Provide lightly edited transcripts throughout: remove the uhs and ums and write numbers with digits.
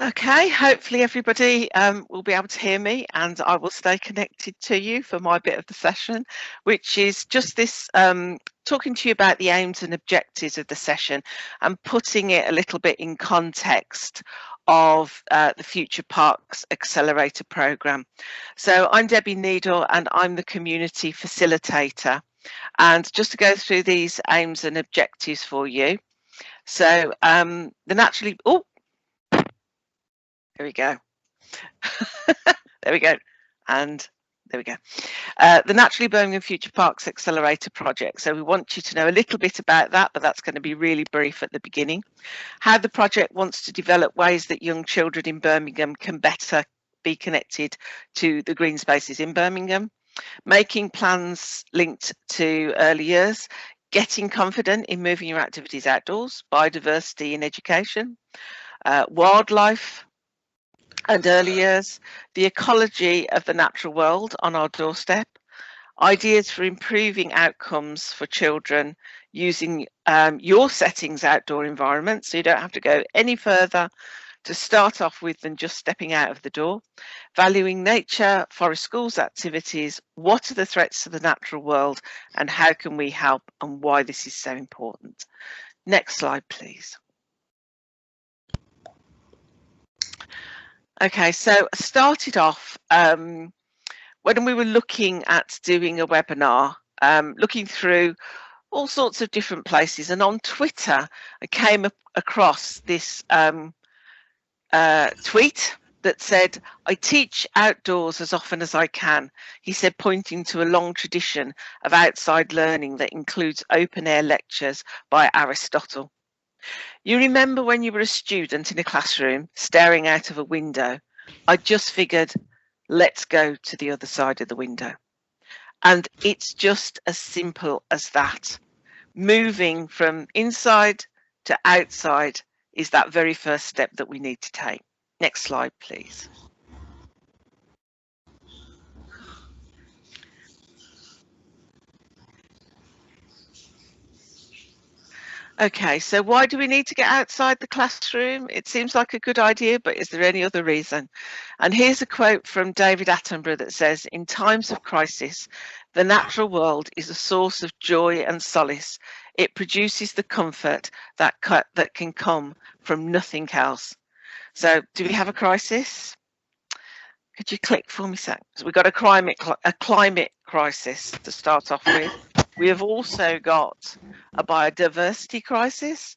Okay, hopefully everybody will be able to hear me, and I will stay connected to you for my bit of the session, which is just this talking to you about the aims and objectives of the session and putting it a little bit in context of the Future Parks Accelerator Programme. So I'm Debbie Needle and I'm the community facilitator. And just to go through these aims and objectives for you. So the naturally, oh, there we go. There we go. And there we go. The Naturally Birmingham Future Parks Accelerator Project. So we want you to know a little bit about that, but that's going to be really brief at the beginning. How the project wants to develop ways that young children in Birmingham can better be connected to the green spaces in Birmingham. Making plans linked to early years. Getting confident in moving your activities outdoors. Biodiversity in education. Wildlife and early years, the ecology of the natural world on our doorstep, ideas for improving outcomes for children using your settings outdoor environment, so you don't have to go any further to start off with than just stepping out of the door, valuing nature, forest schools activities, what are the threats to the natural world and how can we help and why this is so important. Next slide, please. Okay, so I started off when we were looking at doing a webinar, looking through all sorts of different places, and on Twitter I came across this tweet that said, "I teach outdoors as often as I can," he said, pointing to a long tradition of outside learning that includes open air lectures by Aristotle. You remember when you were a student in a classroom staring out of a window? I just figured, let's go to the other side of the window. And it's just as simple as that. Moving from inside to outside is that very first step that we need to take. Next slide, please. Okay, so why do we need to get outside the classroom? It seems like a good idea, but is there any other reason? And here's a quote from David Attenborough that says, "In times of crisis, the natural world is a source of joy and solace. It produces the comfort that can come from nothing else." So do we have a crisis? Could you click for me, Sam? So we've got a climate crisis to start off with. We have also got a biodiversity crisis.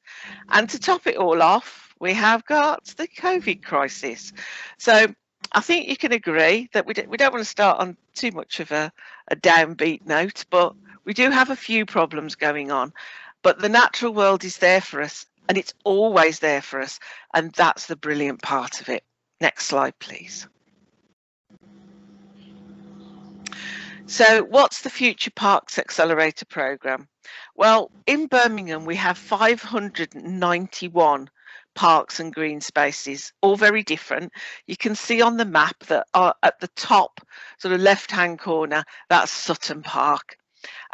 And to top it all off, we have got the COVID crisis. So I think you can agree that we don't want to start on too much of a downbeat note, but we do have a few problems going on. But the natural world is there for us, and it's always there for us. And that's the brilliant part of it. Next slide, please. So what's the Future Parks Accelerator Programme? Well, in Birmingham, we have 591 parks and green spaces, all very different. You can see on the map that at the top, sort of left-hand corner, that's Sutton Park.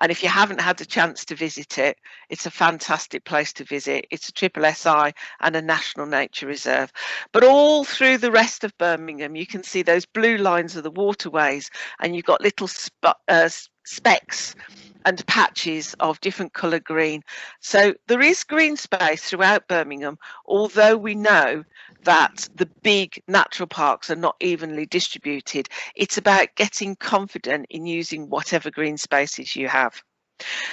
And if you haven't had the chance to visit it, it's a fantastic place to visit. It's a SSSI and a National Nature Reserve. But all through the rest of Birmingham, you can see those blue lines of the waterways, and you've got little specks and patches of different colour green. So there is green space throughout Birmingham, although we know that the big natural parks are not evenly distributed. It's about getting confident in using whatever green spaces you have.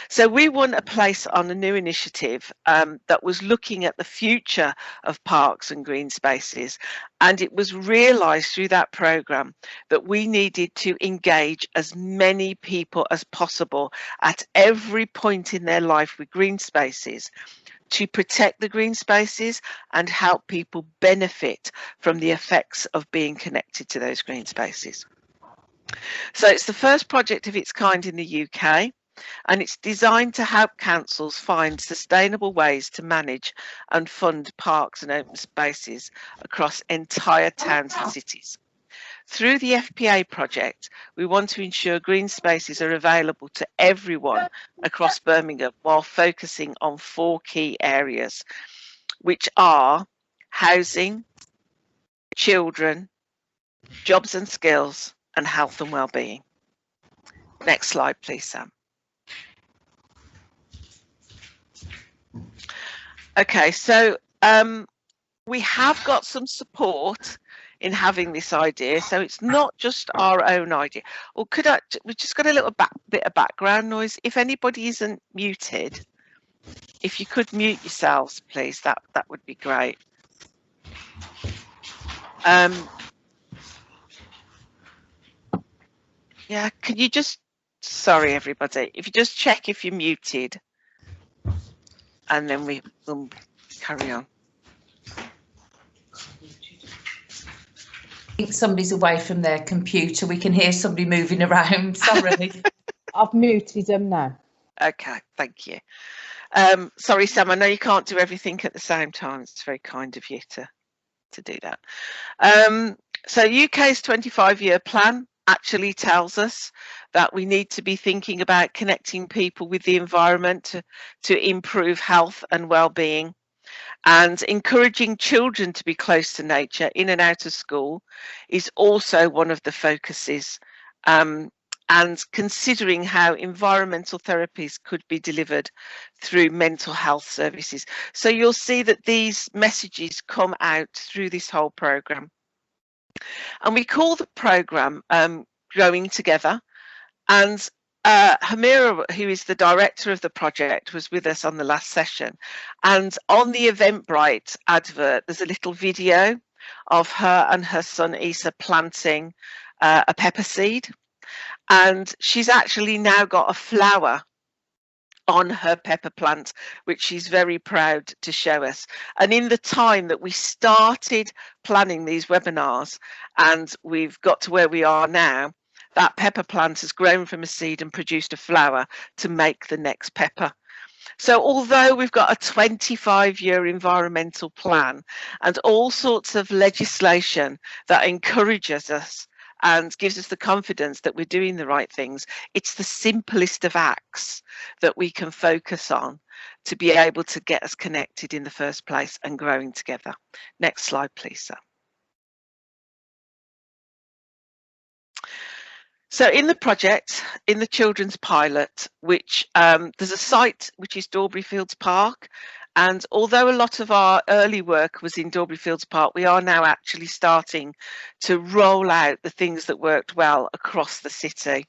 So we won a place on a new initiative that was looking at the future of parks and green spaces. And it was realised through that programme that we needed to engage as many people as possible at every point in their life with green spaces to protect the green spaces and help people benefit from the effects of being connected to those green spaces. So it's the first project of its kind in the UK. And it's designed to help councils find sustainable ways to manage and fund parks and open spaces across entire towns and cities. Through the FPA project, we want to ensure green spaces are available to everyone across Birmingham while focusing on 4 key areas, which are housing, children, jobs and skills, and health and well-being. Next slide, please, Sam. Okay, so we have got some support in having this idea, so it's not just our own idea. Or we've just got a little bit of background noise. If anybody isn't muted, if you could mute yourselves, please, that would be great. Yeah, can you just, sorry everybody, if you just check if you're muted, and then we'll carry on. I think somebody's away from their computer. We can hear somebody moving around. Sorry. I've muted them now. Okay, thank you. Sorry, Sam, I know you can't do everything at the same time. It's very kind of you to do that. So UK's 25-year plan actually tells us that we need to be thinking about connecting people with the environment to improve health and well-being, and encouraging children to be close to nature in and out of school is also one of the focuses, and considering how environmental therapies could be delivered through mental health services. So you'll see that these messages come out through this whole programme. And we call the programme Growing Together, and Hamira, who is the director of the project, was with us on the last session, and on the Eventbrite advert there's a little video of her and her son Isa planting a pepper seed, and she's actually now got a flower on her pepper plant, which she's very proud to show us. And in the time that we started planning these webinars and we've got to where we are now, that pepper plant has grown from a seed and produced a flower to make the next pepper. So although we've got a 25-year environmental plan and all sorts of legislation that encourages us and gives us the confidence that we're doing the right things, it's the simplest of acts that we can focus on to be able to get us connected in the first place and growing together. Next slide, please, sir. So in the project, in the children's pilot, which there's a site which is Dorbury Fields Park, and although a lot of our early work was in Dorbury Fields Park, we are now actually starting to roll out the things that worked well across the city.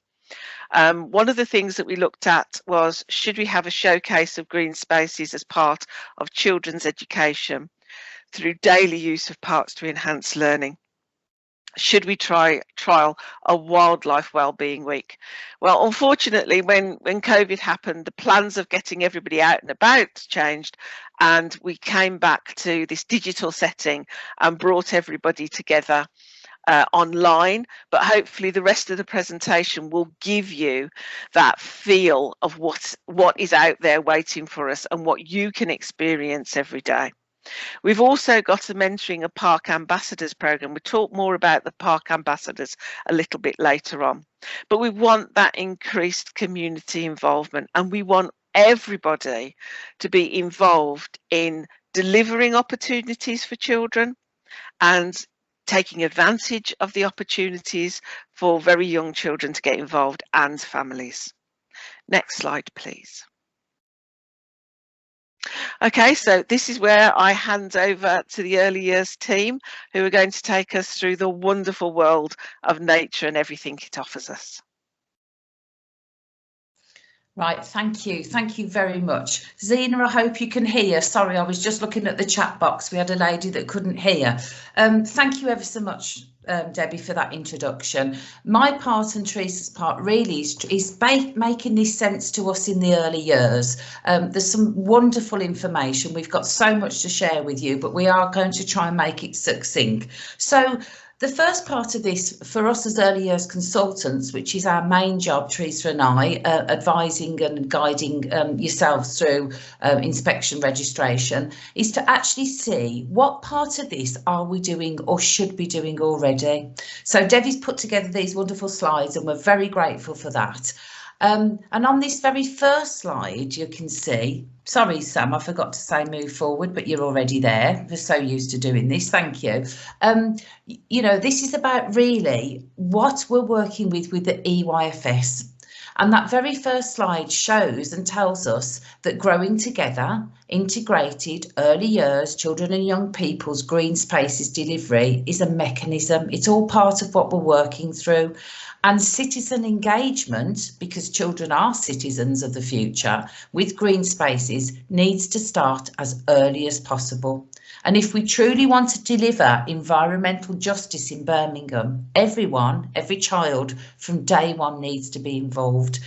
One of the things that we looked at was, should we have a showcase of green spaces as part of children's education through daily use of parks to enhance learning? Should we trial a wildlife wellbeing week? Well, unfortunately, when COVID happened, the plans of getting everybody out and about changed, and we came back to this digital setting and brought everybody together online. But hopefully the rest of the presentation will give you that feel of what is out there waiting for us and what you can experience every day. We've also got a mentoring a park ambassadors program. We'll talk more about the park ambassadors a little bit later on, but we want that increased community involvement, and we want everybody to be involved in delivering opportunities for children and taking advantage of the opportunities for very young children to get involved, and families. Next slide, please. Okay, so this is where I hand over to the early years team, who are going to take us through the wonderful world of nature and everything it offers us. Right, thank you very much. Zena, I hope you can hear. Sorry, I was just looking at the chat box. We had a lady that couldn't hear. Thank you ever so much, Debbie, for that introduction. My part and Teresa's part really is making this sense to us in the early years. There's some wonderful information. We've got so much to share with you, but we are going to try and make it succinct. So the first part of this, for us as early years consultants, which is our main job, Teresa and I, advising and guiding yourselves through inspection registration, is to actually see what part of this are we doing or should be doing already. So Debbie's put together these wonderful slides and we're very grateful for that. And on this very first slide, you can see, Sorry, Sam, I forgot to say move forward, but you're already there. We're so used to doing this. Thank you. You know, this is about really what we're working with the EYFS. And that very first slide shows and tells us that growing together, integrated early years, children and young people's green spaces delivery is a mechanism. It's all part of what we're working through. And citizen engagement, because children are citizens of the future, with green spaces needs to start as early as possible. And if we truly want to deliver environmental justice in Birmingham, everyone, every child from day one needs to be involved.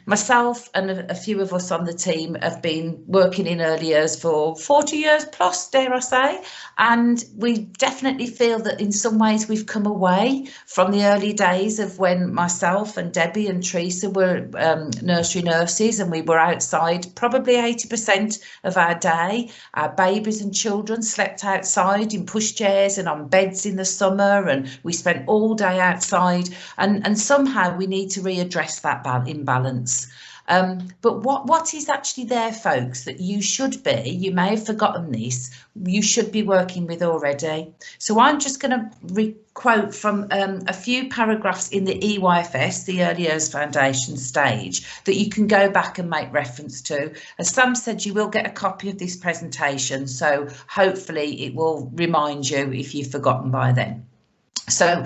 Myself and a few of us on the team have been working in early years for 40 years plus, dare I say, and we definitely feel that in some ways we've come away from the early days of when myself and Debbie and Teresa were nursery nurses, and we were outside probably 80% of our day. Our babies and children slept outside in pushchairs and on beds in the summer, and we spent all day outside, and somehow we need to readdress that imbalance. But what is actually there, folks, that you should be, you may have forgotten this, you should be working with already. So I'm just going to quote from a few paragraphs in the EYFS, the Early Years Foundation stage, that you can go back and make reference to. As Sam said, you will get a copy of this presentation, so hopefully it will remind you if you've forgotten by then. So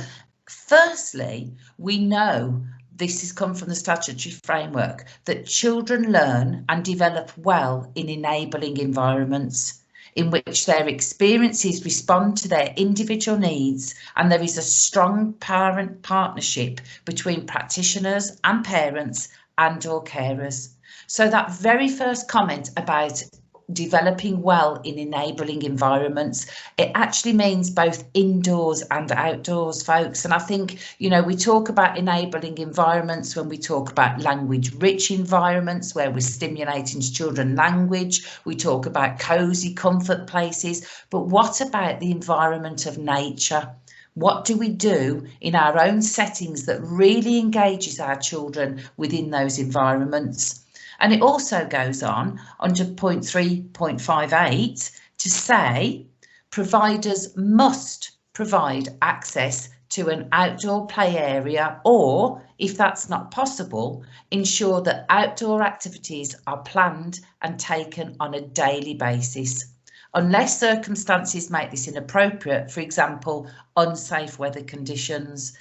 firstly, we know, this has come from the statutory framework, that children learn and develop well in enabling environments in which their experiences respond to their individual needs, and there is a strong parent partnership between practitioners and parents and/or carers. So that very first comment about developing well in enabling environments, it actually means both indoors and outdoors, folks. And I think, you know, we talk about enabling environments when we talk about language rich environments where we're stimulating children language, we talk about cozy comfort places, but what about the environment of nature? What do we do in our own settings that really engages our children within those environments? And it also goes on under point 3.58 to say providers must provide access to an outdoor play area, or if that's not possible, ensure that outdoor activities are planned and taken on a daily basis, unless circumstances make this inappropriate, for example, unsafe weather conditions.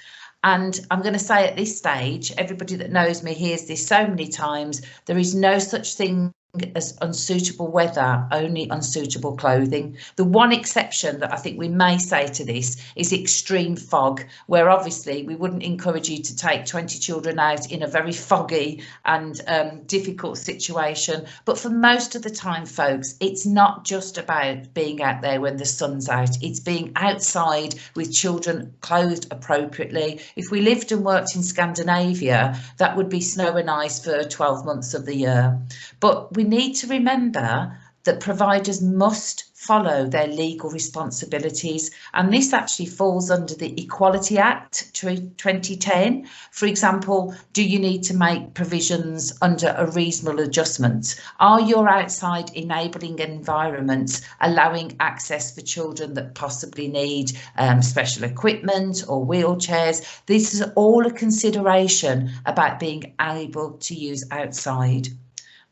And I'm going to say at this stage, everybody that knows me hears this so many times, there is no such thing as unsuitable weather, only unsuitable clothing. The one exception that I think we may say to this is extreme fog, where obviously we wouldn't encourage you to take 20 children out in a very foggy and difficult situation. But for most of the time, folks, it's not just about being out there when the sun's out, it's being outside with children clothed appropriately. If we lived and worked in Scandinavia, that would be snow and ice for 12 months of the year. But we need to remember that providers must follow their legal responsibilities, and this actually falls under the Equality Act 2010. For example, do you need to make provisions under a reasonable adjustment? Are your outside enabling environments allowing access for children that possibly need special equipment or wheelchairs? This is all a consideration about being able to use outside.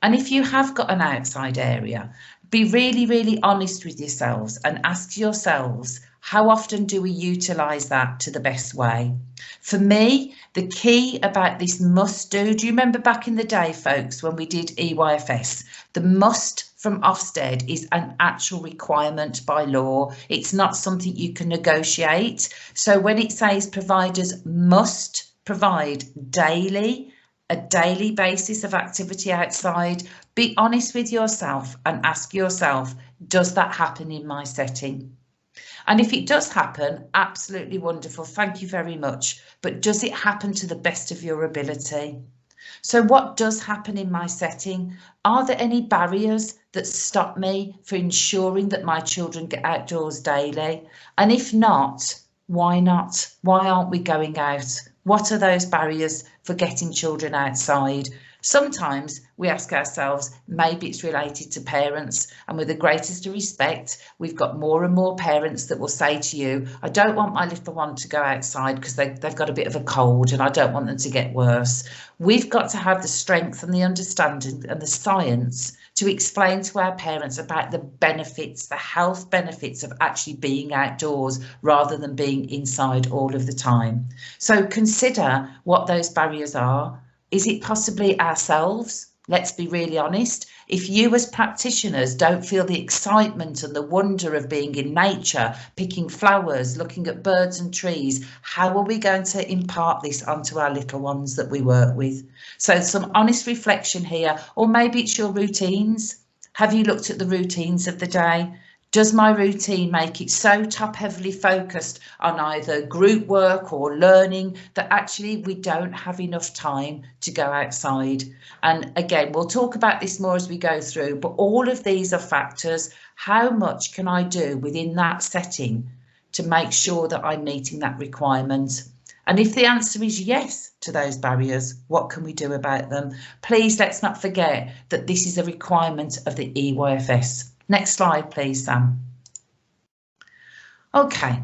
And if you have got an outside area, be really, really honest with yourselves and ask yourselves, how often do we utilise that to the best way? For me, the key about this must do you remember back in the day, folks, when we did EYFS, the must from Ofsted is an actual requirement by law. It's not something you can negotiate. So when it says providers must provide a daily basis of activity outside, be honest with yourself and ask yourself, does that happen in my setting? And if it does happen, absolutely wonderful, thank you very much. But does it happen to the best of your ability? So what does happen in my setting? Are there any barriers that stop me for ensuring that my children get outdoors daily? And if not, why not? Why aren't we going out? What are those barriers for getting children outside? Sometimes we ask ourselves, maybe it's related to parents, and with the greatest of respect, we've got more and more parents that will say to you, I don't want my little one to go outside because they've got a bit of a cold and I don't want them to get worse. We've got to have the strength and the understanding and the science to explain to our parents about the benefits, the health benefits of actually being outdoors rather than being inside all of the time. So consider what those barriers are. Is it possibly ourselves? Let's be really honest. If you as practitioners don't feel the excitement and the wonder of being in nature, picking flowers, looking at birds and trees, how are we going to impart this onto our little ones that we work with? So some honest reflection here, or maybe it's your routines. Have you looked at the routines of the day? Does my routine make it so top heavily focused on either group work or learning that actually we don't have enough time to go outside? And again, we'll talk about this more as we go through, but all of these are factors. How much can I do within that setting to make sure that I'm meeting that requirement? And if the answer is yes to those barriers, what can we do about them? Please, let's not forget that this is a requirement of the EYFS. Next slide, please, Sam. OK,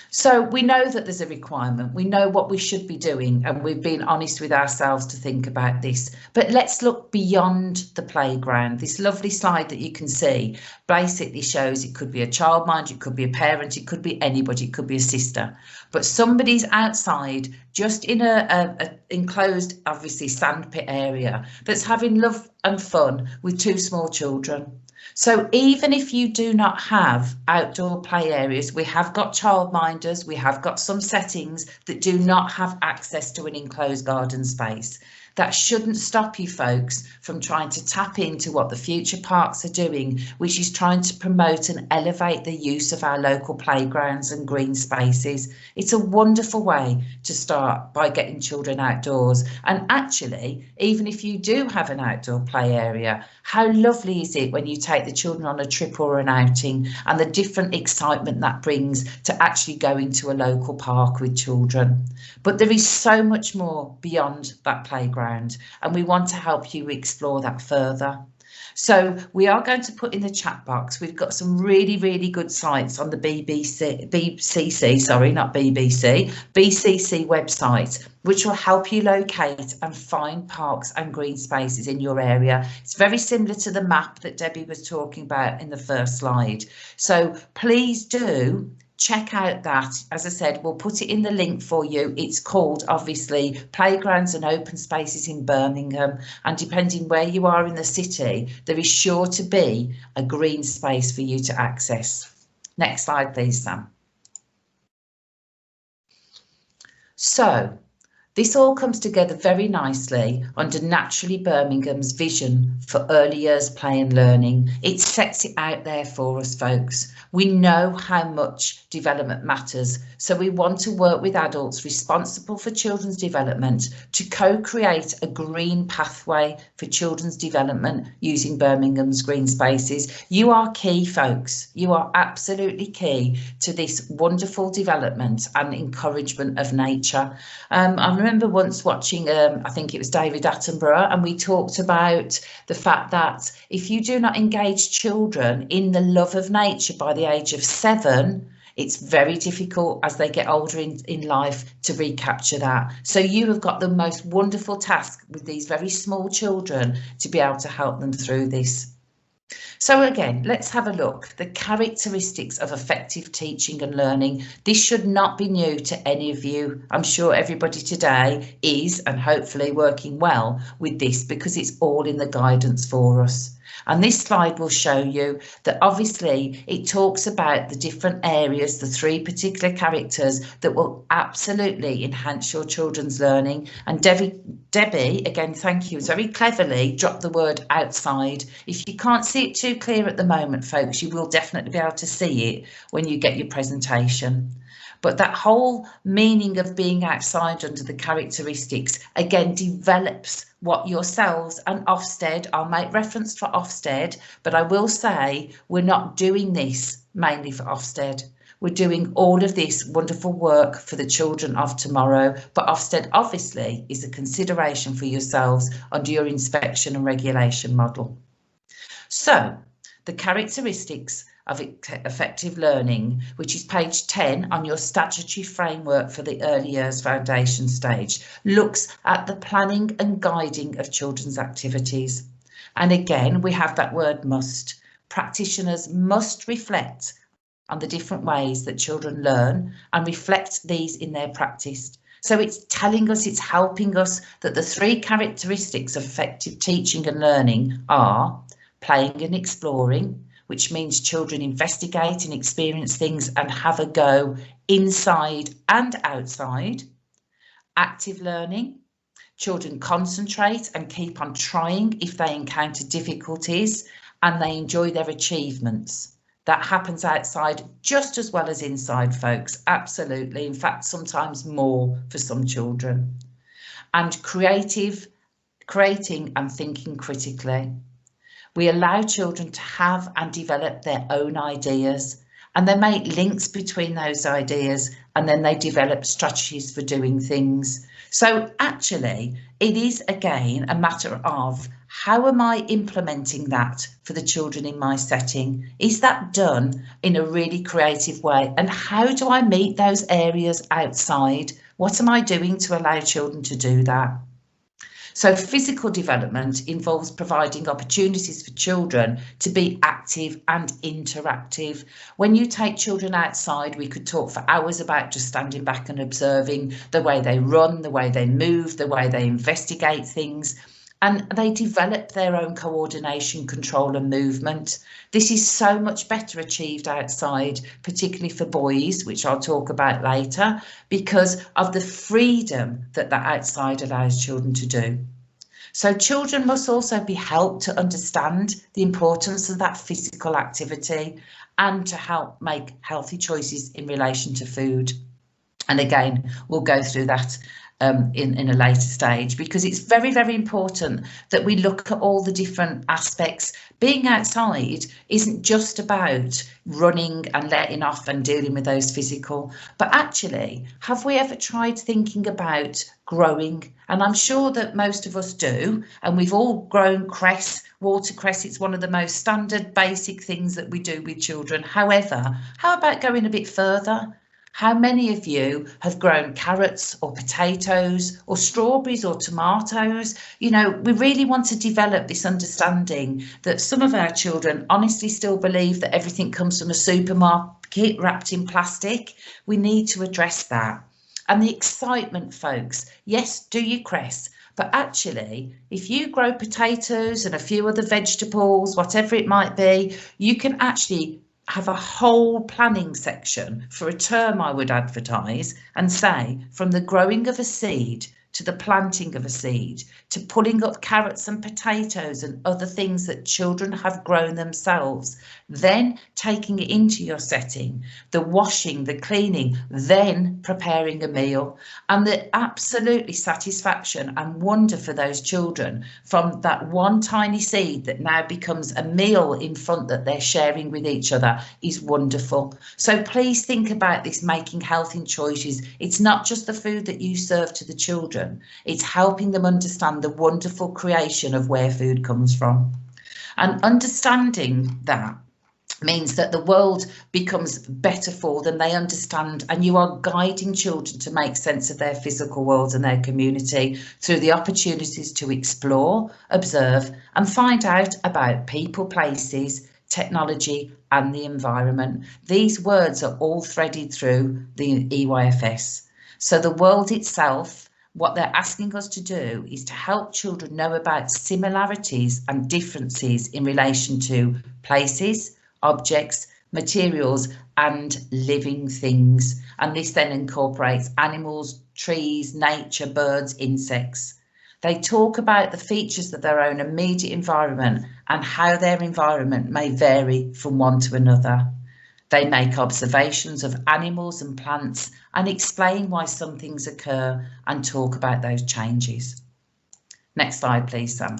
so we know that there's a requirement. We know what we should be doing, and we've been honest with ourselves to think about this. But let's look beyond the playground. This lovely slide that you can see basically shows it could be a childminder, it could be a parent, it could be anybody, it could be a sister. But somebody's outside just in a enclosed, obviously, sandpit area that's having love and fun with two small children. So even if you do not have outdoor play areas, we have got childminders, we have got some settings that do not have access to an enclosed garden space. That shouldn't stop you folks from trying to tap into what the future parks are doing, which is trying to promote and elevate the use of our local playgrounds and green spaces. It's a wonderful way to start by getting children outdoors. And actually, even if you do have an outdoor play area, how lovely is it when you take the children on a trip or an outing and the different excitement that brings to actually going to a local park with children. But there is so much more beyond that playground, and we want to help you explore that further. So we are going to put in the chat box. We've got some really, really good sites on the BCC website, which will help you locate and find parks and green spaces in your area. It's very similar to the map that Debbie was talking about in the first slide. So please do check out that. As I said, we'll put it in the link for you. It's called, obviously, Playgrounds and Open Spaces in Birmingham. And depending where you are in the city, there is sure to be a green space for you to access. Next slide, please, Sam. So this all comes together very nicely under Naturally Birmingham's vision for early years play and learning. It sets it out there for us, folks. We know how much development matters, so we want to work with adults responsible for children's development to co-create a green pathway for children's development using Birmingham's green spaces. You are key, folks. You are absolutely key to this wonderful development and encouragement of nature. I remember once watching, I think it was David Attenborough, and we talked about the fact that if you do not engage children in the love of nature by the age of 7, it's very difficult as they get older in life to recapture that. So you have got the most wonderful task with these very small children to be able to help them through this. So again, let's have a look. The characteristics of effective teaching and learning. This should not be new to any of you. I'm sure everybody today is, and hopefully working well with this, because it's all in the guidance for us. And this slide will show you that obviously it talks about the different areas, the 3 particular characters that will absolutely enhance your children's learning. And Debbie, again, thank you, very cleverly dropped the word outside. If you can't see it too clear at the moment, folks, you will definitely be able to see it when you get your presentation. But that whole meaning of being outside under the characteristics, again, develops what yourselves and Ofsted, I'll make reference for Ofsted, but I will say we're not doing this mainly for Ofsted. We're doing all of this wonderful work for the children of tomorrow, but Ofsted obviously is a consideration for yourselves under your inspection and regulation model. So the characteristics of effective learning, which is page 10 on your statutory framework for the early years foundation stage, looks at the planning and guiding of children's activities. And again, we have that word must. Practitioners must reflect on the different ways that children learn and reflect these in their practice. So it's telling us, it's helping us that the 3 characteristics of effective teaching and learning are playing and exploring, which means children investigate and experience things and have a go inside and outside. Active learning, children concentrate and keep on trying if they encounter difficulties and they enjoy their achievements. That happens outside just as well as inside, folks, absolutely. In fact, sometimes more for some children. And creating and thinking critically. We allow children to have and develop their own ideas, and they make links between those ideas, and then they develop strategies for doing things. So actually, it is again a matter of how am I implementing that for the children in my setting? Is that done in a really creative way? And how do I meet those areas outside? What am I doing to allow children to do that? So physical development involves providing opportunities for children to be active and interactive. When you take children outside, we could talk for hours about just standing back and observing the way they run, the way they move, the way they investigate things, and they develop their own coordination, control and movement. This is so much better achieved outside, particularly for boys, which I'll talk about later, because of the freedom that the outside allows children to do. So children must also be helped to understand the importance of that physical activity and to help make healthy choices in relation to food. And again, we'll go through that in a later stage, because it's very, very important that we look at all the different aspects. Being outside isn't just about running and letting off and dealing with those physical, but actually, have we ever tried thinking about growing? And I'm sure that most of us do, and we've all grown cress, watercress. It's one of the most standard basic things that we do with children. However, how about going a bit further? How many of you have grown carrots or potatoes or strawberries or tomatoes? You know, we really want to develop this understanding that some of our children honestly still believe that everything comes from a supermarket wrapped in plastic. We need to address that. And the excitement, folks. Yes, do your cress. But actually, if you grow potatoes and a few other vegetables, whatever it might be, you can actually have a whole planning section for a term I would advertise and say from the growing of a seed to the planting of a seed, to pulling up carrots and potatoes and other things that children have grown themselves, then taking it into your setting, the washing, the cleaning, then preparing a meal, and the absolutely satisfaction and wonder for those children from that one tiny seed that now becomes a meal in front that they're sharing with each other is wonderful. So please think about this, making healthy choices. It's not just the food that you serve to the children, it's helping them understand the wonderful creation of where food comes from. And understanding that means that the world becomes better for them, they understand, and you are guiding children to make sense of their physical world and their community through the opportunities to explore, observe and find out about people, places, technology and the environment. These words are all threaded through the EYFS. So the world itself, what they're asking us to do is to help children know about similarities and differences in relation to places, objects, materials and living things. And this then incorporates animals, trees, nature, birds, insects. They talk about the features of their own immediate environment and how their environment may vary from one to another. They make observations of animals and plants and explain why some things occur and talk about those changes. Next slide, please, Sam.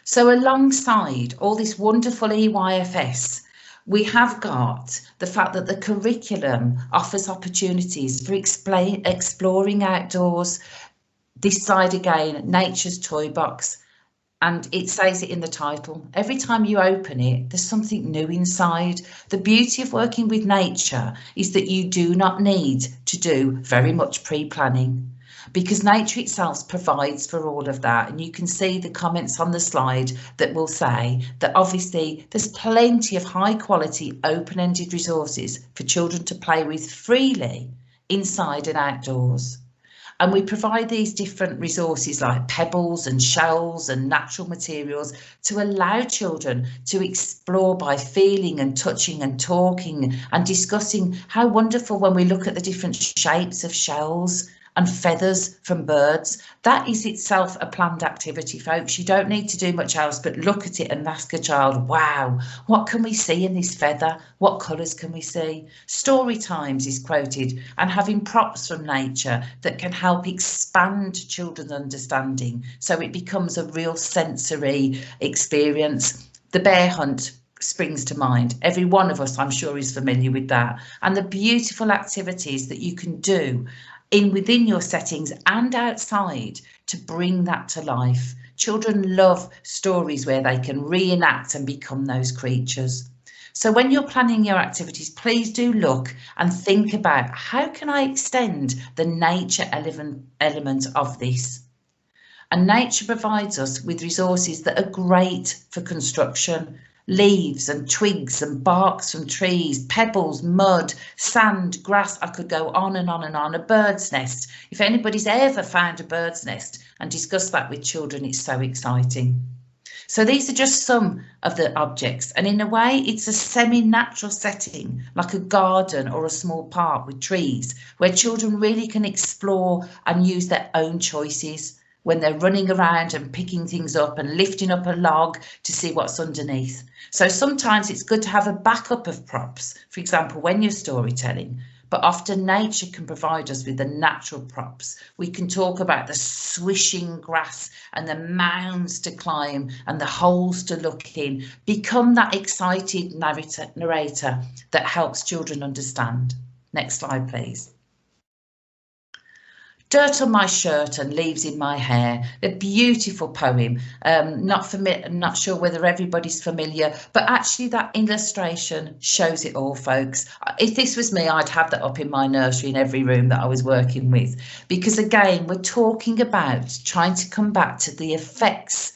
So alongside all this wonderful EYFS, We have got the fact that the curriculum offers opportunities for exploring outdoors. This side again, Nature's Toy Box, and it says it in the title. Every time you open it, there's something new inside. The beauty of working with nature is that you do not need to do very much pre-planning, because nature itself provides for all of that. And you can see the comments on the slide that will say that obviously there's plenty of high quality open-ended resources for children to play with freely inside and outdoors. And we provide these different resources like pebbles and shells and natural materials to allow children to explore by feeling and touching and talking and discussing how wonderful when we look at the different shapes of shells and feathers from birds. That is itself a planned activity, folks. You don't need to do much else but look at it and ask a child, wow, what can we see in this feather? What colours can we see? Story times is quoted, and having props from nature that can help expand children's understanding so it becomes a real sensory experience. The bear hunt springs to mind. Every one of us, I'm sure, is familiar with that. And the beautiful activities that you can do within your settings and outside to bring that to life. Children love stories where they can reenact and become those creatures. So when you're planning your activities, please do look and think about how can I extend the nature element of this. And nature provides us with resources that are great for construction. Leaves and twigs and barks from trees, pebbles, mud, sand, grass. I could go on and on and on. A bird's nest. If anybody's ever found a bird's nest and discussed that with children, it's so exciting. So these are just some of the objects, and in a way it's a semi-natural setting like a garden or a small park with trees where children really can explore and use their own choices when they're running around and picking things up and lifting up a log to see what's underneath. So sometimes it's good to have a backup of props, for example, when you're storytelling, but often nature can provide us with the natural props. We can talk about the swishing grass and the mounds to climb and the holes to look in. Become that excited narrator that helps children understand. Next slide, please. Dirt on my shirt and leaves in my hair, a beautiful poem. Not sure whether everybody's familiar, but actually that illustration shows it all, folks. If this was me, I'd have that up in my nursery in every room that I was working with, because again, we're talking about trying to come back to the effects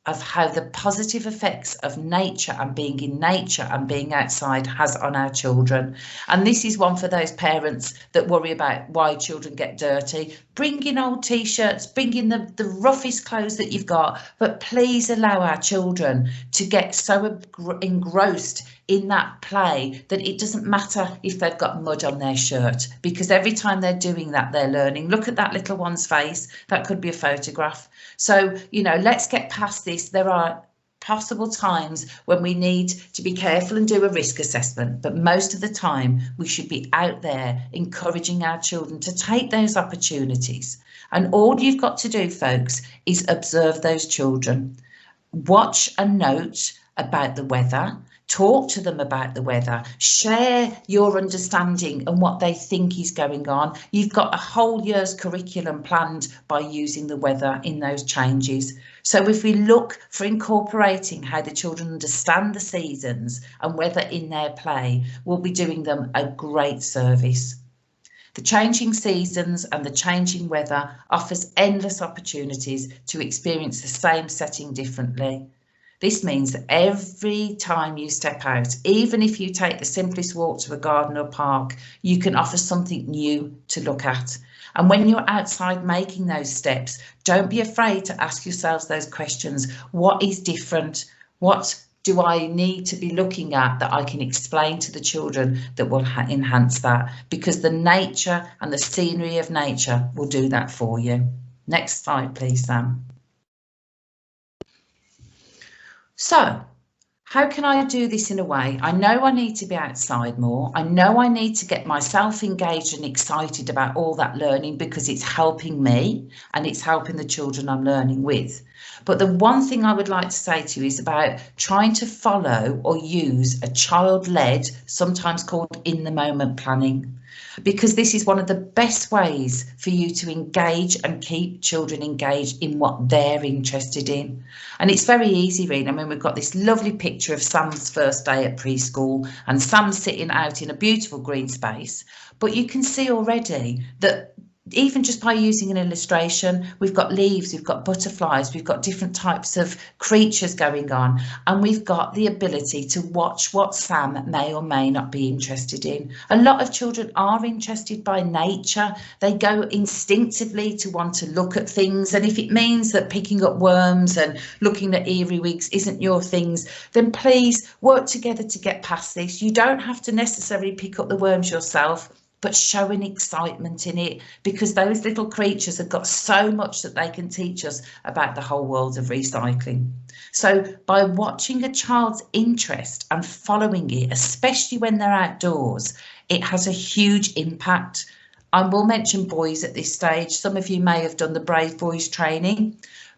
of how the positive effects of nature and being in nature and being outside has on our children. And this is one for those parents that worry about why children get dirty. Bring in old t-shirts, bring in the roughest clothes that you've got, but please allow our children to get so engrossed in that play that it doesn't matter if they've got mud on their shirt, because every time they're doing that, they're learning. Look at that little one's face. That could be a photograph. So, you know, let's get past this. There are possible times when we need to be careful and do a risk assessment, but most of the time we should be out there encouraging our children to take those opportunities. And all you've got to do, folks, is observe those children. Watch and note about the weather. Talk to them about the weather, share your understanding and what they think is going on. You've got a whole year's curriculum planned by using the weather in those changes. So if we look for incorporating how the children understand the seasons and weather in their play, we'll be doing them a great service. The changing seasons and the changing weather offers endless opportunities to experience the same setting differently. This means that every time you step out, even if you take the simplest walk to a garden or park, you can offer something new to look at. And when you're outside making those steps, don't be afraid to ask yourselves those questions. What is different? What do I need to be looking at that I can explain to the children that will enhance that? Because the nature and the scenery of nature will do that for you. Next slide, please, Sam. So, how can I do this in a way? I know I need to be outside more. I know I need to get myself engaged and excited about all that learning because it's helping me and it's helping the children I'm learning with. But the one thing I would like to say to you is about trying to follow or use a child-led, sometimes called in the moment planning, because this is one of the best ways for you to engage and keep children engaged in what they're interested in. And it's very easy, really. I mean, we've got this lovely picture of Sam's first day at preschool and Sam sitting out in a beautiful green space, but you can see already that even just by using an illustration, we've got leaves, we've got butterflies, we've got different types of creatures going on, and we've got the ability to watch what Sam may or may not be interested in. A lot of children are interested by nature. They go instinctively to want to look at things, and if it means that picking up worms and looking at earwigs isn't your things, then please work together to get past this. You don't have to necessarily pick up the worms yourself, but show an excitement in it, because those little creatures have got so much that they can teach us about the whole world of recycling. So by watching a child's interest and following it, especially when they're outdoors, it has a huge impact. I will mention boys at this stage. Some of you may have done the Brave Boys training.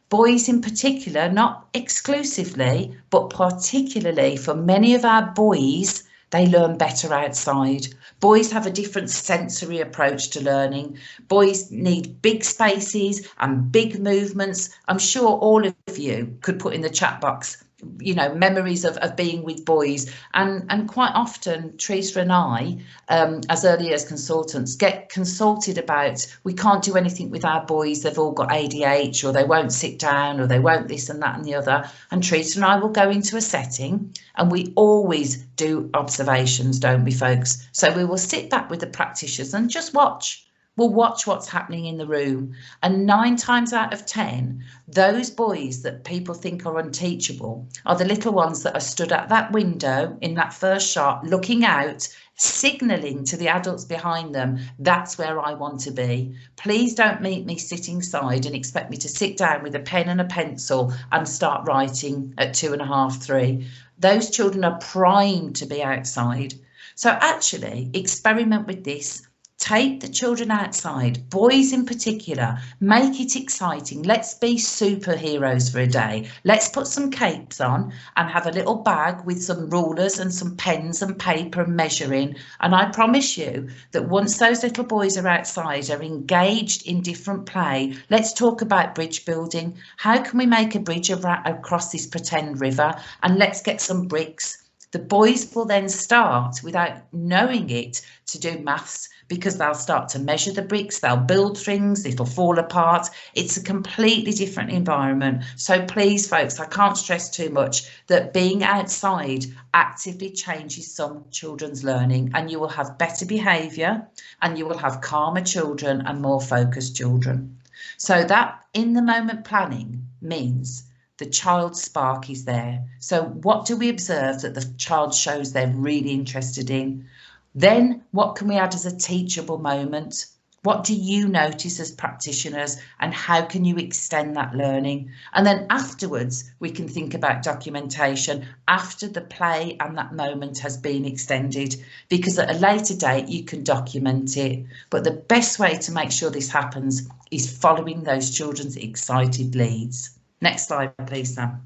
Boys in particular, not exclusively, but particularly for many of our boys, they learn better outside. Boys have a different sensory approach to learning. Boys need big spaces and big movements. I'm sure all of you could put in the chat box, you know, memories of being with boys, and quite often Teresa and I, as early years consultants, get consulted about we can't do anything with our boys, they've all got ADH, or they won't sit down, or they won't this and that and the other. And Teresa and I will go into a setting and we always do observations, don't we, folks? So we will sit back with the practitioners and just watch. We'll watch what's happening in the room, and 9 times out of 10, those boys that people think are unteachable are the little ones that are stood at that window in that first shot, looking out, signalling to the adults behind them, that's where I want to be. Please don't meet me sitting side and expect me to sit down with a pen and a pencil and start writing at 2.5, 3. Those children are primed to be outside. So actually experiment with this. Take the children outside, boys in particular, make it exciting. Let's be superheroes for a day. Let's put some capes on and have a little bag with some rulers and some pens and paper and measuring. And I promise you that once those little boys are outside, are engaged in different play, let's talk about bridge building. How can we make a bridge across this pretend river? And let's get some bricks. The boys will then start, without knowing it, to do maths, because they'll start to measure the bricks, they'll build things, it'll fall apart. It's a completely different environment. So please, folks, I can't stress too much that being outside actively changes some children's learning, and you will have better behaviour and you will have calmer children and more focused children. So that in the moment planning means the child's spark is there. So what do we observe that the child shows they're really interested in? Then what can we add as a teachable moment? What do you notice as practitioners, and how can you extend that learning? And then afterwards, we can think about documentation after the play and that moment has been extended, because at a later date, you can document it. But the best way to make sure this happens is following those children's excited leads. Next slide, please, Sam.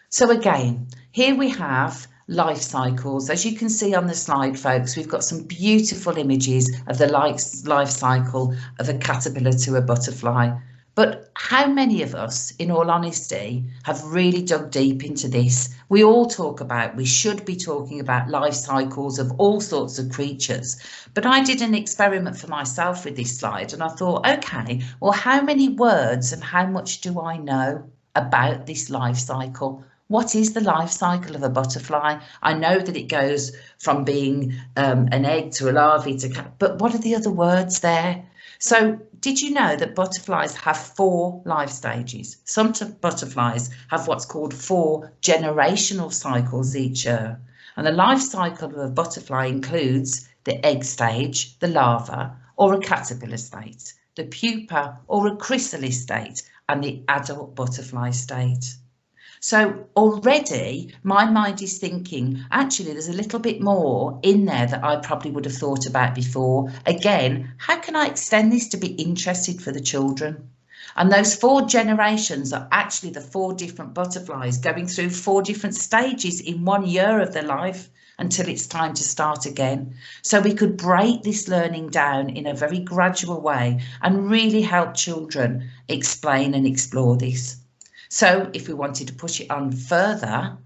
So again, here we have life cycles. As you can see on the slide, folks, we've got some beautiful images of the life cycle of a caterpillar to a butterfly. But how many of us, in all honesty, have really dug deep into this? We all talk about, we should be talking about life cycles of all sorts of creatures. But I did an experiment for myself with this slide, and I thought, OK, well, how many words and how much do I know about this life cycle? What is the life cycle of a butterfly? I know that it goes from being an egg to a larvae to, but what are the other words there? So did you know that butterflies have 4 life stages? Some butterflies have what's called 4 generational cycles each year. And the life cycle of a butterfly includes the egg stage, the larva, or a caterpillar state, the pupa or a chrysalis state, and the adult butterfly state. So already my mind is thinking, actually, there's a little bit more in there that I probably would have thought about before. Again, how can I extend this to be interested for the children? And those 4 generations are actually the 4 different butterflies going through 4 different stages in 1 year of their life until it's time to start again. So we could break this learning down in a very gradual way and really help children explain and explore this. So if we wanted to push it on further,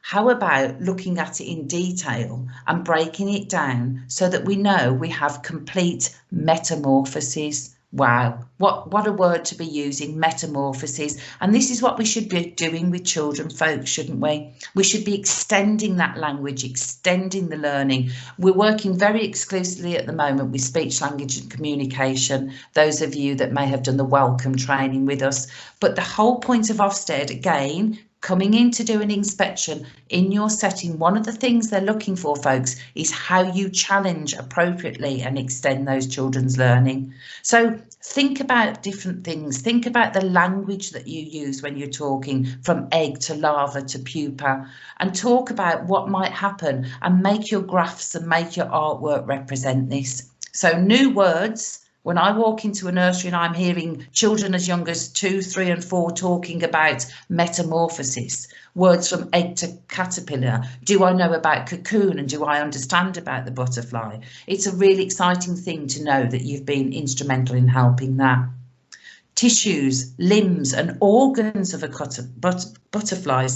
how about looking at it in detail and breaking it down so that we know we have complete metamorphoses? Wow, what a word to be using, metamorphoses. And this is what we should be doing with children, folks, shouldn't we? We should be extending that language, extending the learning. We're working very exclusively at the moment with speech, language and communication, those of you that may have done the welcome training with us. But the whole point of Ofsted, again, coming in to do an inspection in your setting, one of the things they're looking for, folks, is how you challenge appropriately and extend those children's learning. So think about different things. Think about the language that you use when you're talking, from egg to larva to pupa, and talk about what might happen and make your graphs and make your artwork represent this. So new words. When I walk into a nursery and I'm hearing children as young as 2, 3 and 4 talking about metamorphosis, words from egg to caterpillar, do I know about cocoon and do I understand about the butterfly? It's a really exciting thing to know that you've been instrumental in helping that. Tissues, limbs and organs of a butterfly,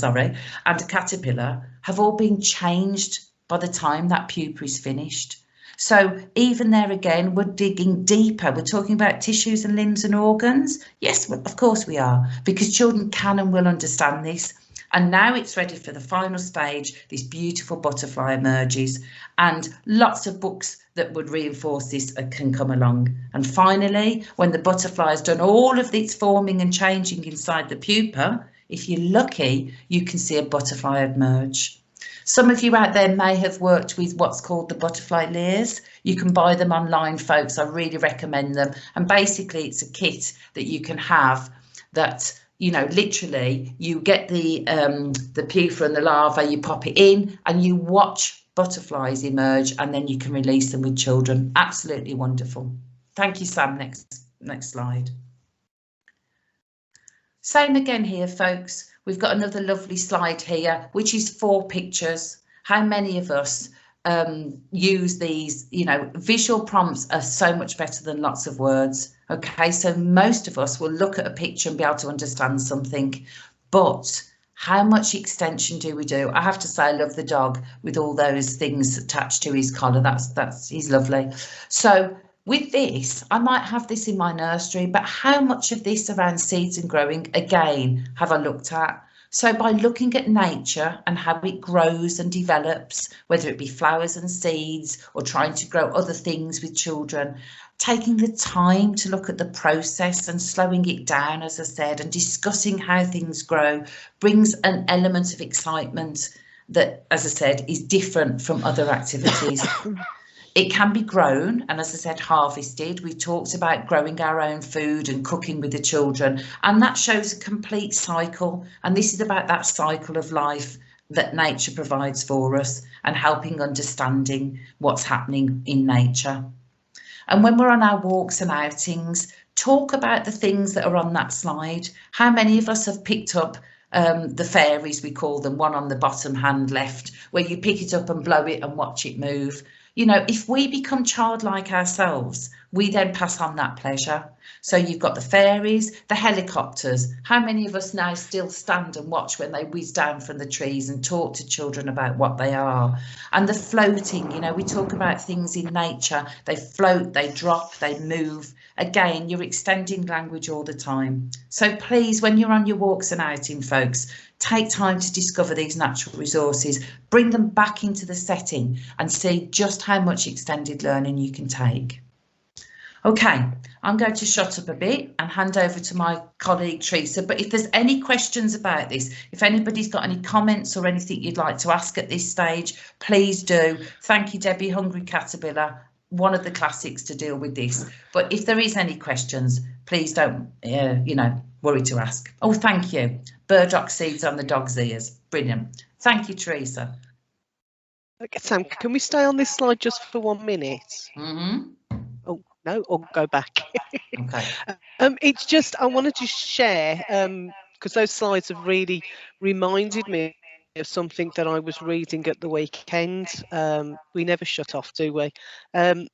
and a caterpillar have all been changed by the time that pupa is finished. So even there again, we're digging deeper. We're talking about tissues and limbs and organs. Yes, of course we are, because children can and will understand this. And now it's ready for the final stage. This beautiful butterfly emerges, and lots of books that would reinforce this can come along. And finally, when the butterfly has done all of its forming and changing inside the pupa, if you're lucky, you can see a butterfly emerge. Some of you out there may have worked with what's called the butterfly layers. You can buy them online, folks. I really recommend them. And basically, it's a kit that you can have that, you know, literally you get the pupa and the larva, you pop it in and you watch butterflies emerge, and then you can release them with children. Absolutely wonderful. Thank you, Sam. Next slide. Same again here, folks. We've got another lovely slide here, which is 4 pictures. How many of us use these? You know, visual prompts are so much better than lots of words. OK, so most of us will look at a picture and be able to understand something. But how much extension do we do? I have to say, I love the dog with all those things attached to his collar. He's lovely. So with this, I might have this in my nursery, but how much of this around seeds and growing, again, have I looked at? So by looking at nature and how it grows and develops, whether it be flowers and seeds or trying to grow other things with children, taking the time to look at the process and slowing it down, as I said, and discussing how things grow brings an element of excitement that, as I said, is different from other activities. It can be grown and, as I said, harvested. We talked about growing our own food and cooking with the children, and that shows a complete cycle. And this is about that cycle of life that nature provides for us and helping understanding what's happening in nature. And when we're on our walks and outings, talk about the things that are on that slide. How many of us have picked up the fairies, we call them, one on the bottom hand left, where you pick it up and blow it and watch it move? You know, if we become childlike ourselves, we then pass on that pleasure. So you've got the fairies, the helicopters. How many of us now still stand and watch when they whiz down from the trees and talk to children about what they are? And the floating, you know, we talk about things in nature. They float, they drop, they move. Again, you're extending language all the time. So please, when you're on your walks and outing, folks, take time to discover these natural resources, bring them back into the setting and see just how much extended learning you can take. OK, I'm going to shut up a bit and hand over to my colleague Teresa. But if there's any questions about this, if anybody's got any comments or anything you'd like to ask at this stage, please do. Thank you, Debbie. Hungry Caterpillar, one of the classics to deal with this. But if there is any questions, please don't, worry to ask. Oh, thank you. burdock seeds on the dog's ears. Brilliant. Thank you, Teresa. Okay, Sam, can we stay on this slide just for 1 minute? Oh, no, or go back. Okay. It's just, I wanted to share, because those slides have really reminded me of something that I was reading at the weekend. We never shut off, do we? And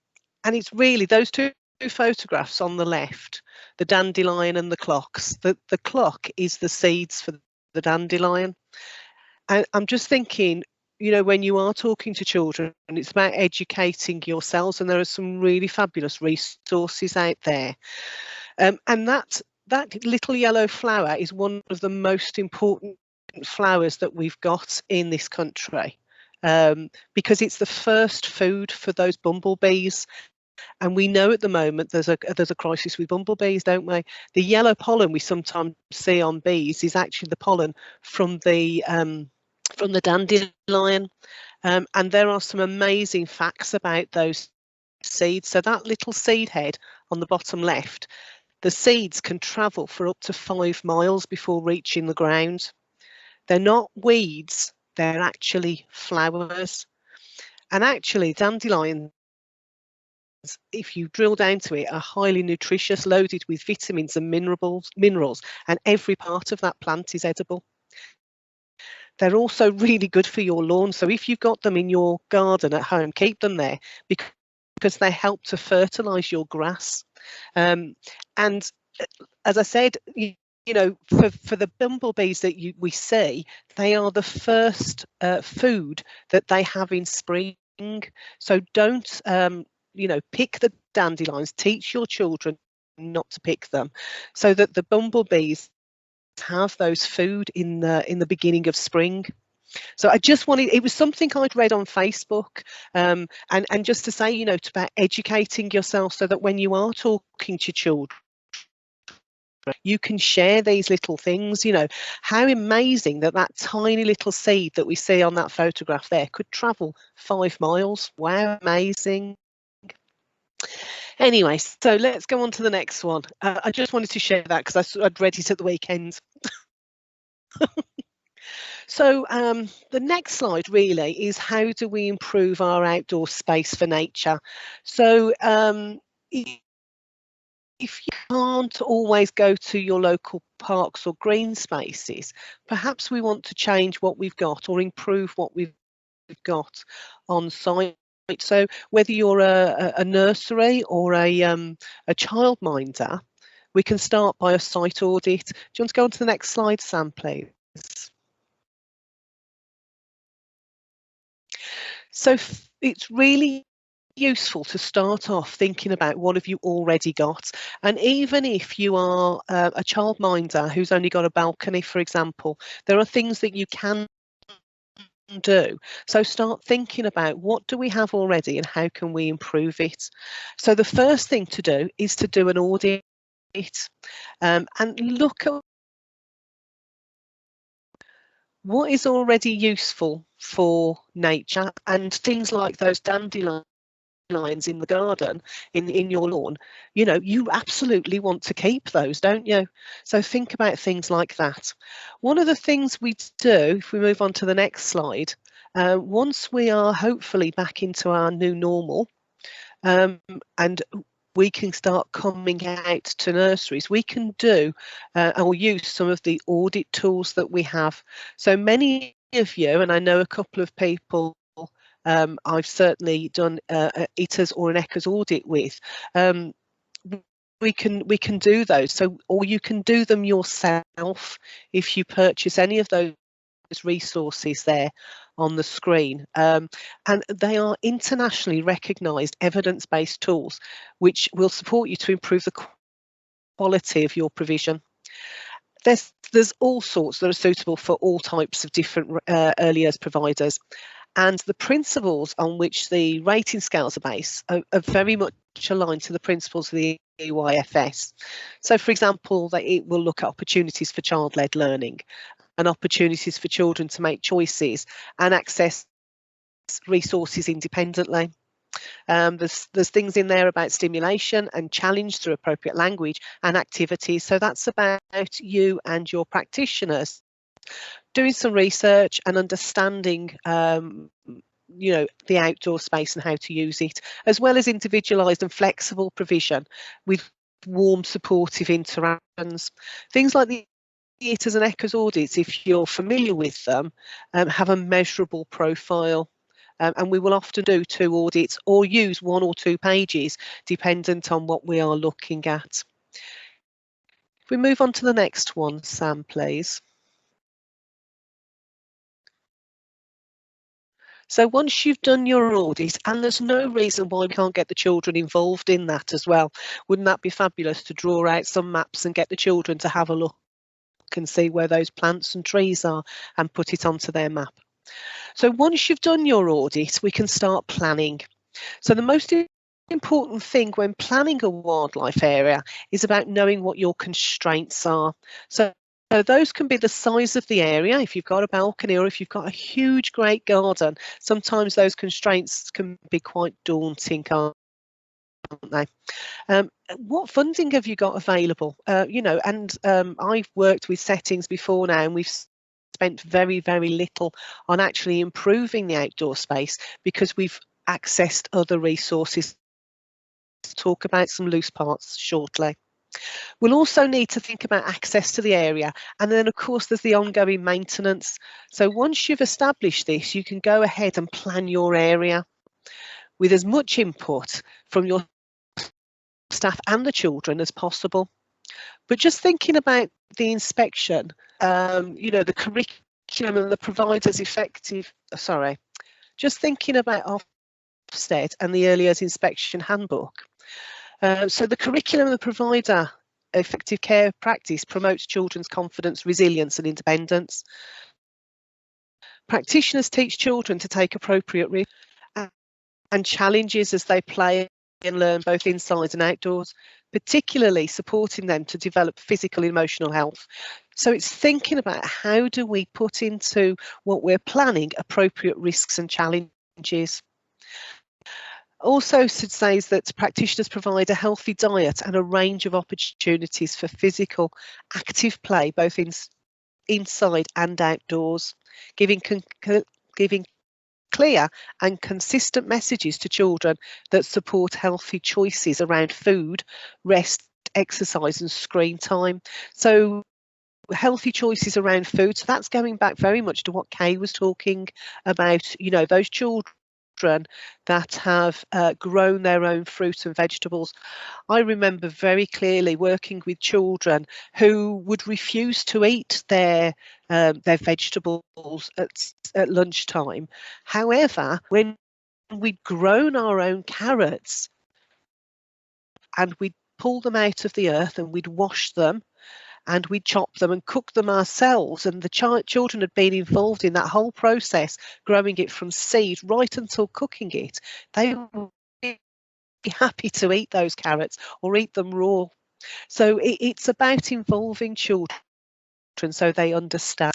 it's really those two photographs on the left, the dandelion and the clocks. The clock is the seeds for the dandelion. And I'm just thinking, you know, when you are talking to children, and it's about educating yourselves, and there are some really fabulous resources out there. And that little yellow flower is one of the most important flowers that we've got in this country, because it's the first food for those bumblebees. And we know at the moment there's a crisis with bumblebees, don't we? The yellow pollen we sometimes see on bees is actually the pollen from the dandelion, and there are some amazing facts about those seeds. So that little seed head on the bottom left, the seeds can travel for up to 5 miles before reaching the ground. They're not weeds, they're actually flowers. And actually dandelions, if you drill down to it, are highly nutritious, loaded with vitamins and minerals, and every part of that plant is edible. They're also really good for your lawn. So if you've got them in your garden at home, keep them there because they help to fertilise your grass. And as I said, you know, for the bumblebees that we see, they are the first food that they have in spring. So don't, you know, pick the dandelions. Teach your children not to pick them, so that the bumblebees have those food in the beginning of spring. So I just wanted, it was something I'd read on Facebook, and just to say, you know, it's about educating yourself so that when you are talking to children, you can share these little things. You know, how amazing that tiny little seed that we see on that photograph there could travel 5 miles. Wow, amazing. Anyway, so let's go on to the next one. I just wanted to share that because I'd read it at the weekend. So the next slide really is how do we improve our outdoor space for nature? So if you can't always go to your local parks or green spaces, perhaps we want to change what we've got or improve what we've got on site. So whether you're a nursery or a childminder, we can start by a site audit. Do you want to go on to the next slide, Sam, please? So it's really useful to start off thinking about what have you already got. And even if you are a childminder who's only got a balcony, for example, there are things that you can do. So start thinking about what do we have already and how can we improve it. So the first thing to do is to do an audit and look at what is already useful for nature, and things like those dandelions in the garden, in your lawn, you know, you absolutely want to keep those, don't you? So think about things like that. One of the things we do, if we move on to the next slide, once we are hopefully back into our new normal, and we can start coming out to nurseries, we can do or use some of the audit tools that we have. So many of you, and I know a couple of people I've certainly done ITAS or an ECHAS audit with, we can do those. So, or you can do them yourself if you purchase any of those resources there on the screen, and they are internationally recognised evidence-based tools which will support you to improve the quality of your provision. There's all sorts that are suitable for all types of different early years providers, and the principles on which the rating scales are based are very much aligned to the principles of the EYFS. So for example, it will look at opportunities for child-led learning and opportunities for children to make choices and access resources independently. There's things in there about stimulation and challenge through appropriate language and activities. So that's about you and your practitioners Doing some research and understanding you know, the outdoor space and how to use it, as well as individualised and flexible provision with warm supportive interactions. Things like the EATAs and ECHAs audits, if you're familiar with them, have a measurable profile. And we will often do 2 audits or use 1 or 2 pages dependent on what we are looking at. If we move on to the next one, Sam, please. So once you've done your audit, and there's no reason why we can't get the children involved in that as well. Wouldn't that be fabulous to draw out some maps and get the children to have a look and see where those plants and trees are and put it onto their map? So once you've done your audit, we can start planning. So the most important thing when planning a wildlife area is about knowing what your constraints are. So those can be the size of the area, if you've got a balcony or if you've got a huge, great garden. Sometimes those constraints can be quite daunting, can't they? What funding have you got available? You know, and I've worked with settings before now, and we've spent very, very little on actually improving the outdoor space because we've accessed other resources. Talk about some loose parts shortly. We'll also need to think about access to the area, and then of course there's the ongoing maintenance. So once you've established this, you can go ahead and plan your area with as much input from your staff and the children as possible. But just thinking about the inspection, you know, the curriculum and the provider's just thinking about Ofsted and the Early Years Inspection Handbook. So the curriculum and the provider effective care practice promotes children's confidence, resilience and independence. Practitioners teach children to take appropriate risks and challenges as they play and learn both inside and outdoors, particularly supporting them to develop physical and emotional health. So it's thinking about how do we put into what we're planning appropriate risks and challenges. Also says that practitioners provide a healthy diet and a range of opportunities for physical active play, both inside and outdoors, giving clear and consistent messages to children that support healthy choices around food, rest, exercise and screen time. So healthy choices around food. So that's going back very much to what Kay was talking about, you know, those children that have grown their own fruit and vegetables. I remember very clearly working with children who would refuse to eat their vegetables at lunchtime. However, when we'd grown our own carrots and we'd pull them out of the earth and we'd wash them and we'd chop them and cook them ourselves, and the children had been involved in that whole process, growing it from seed right until cooking it, they would be happy to eat those carrots or eat them raw. So it's about involving children so they understand.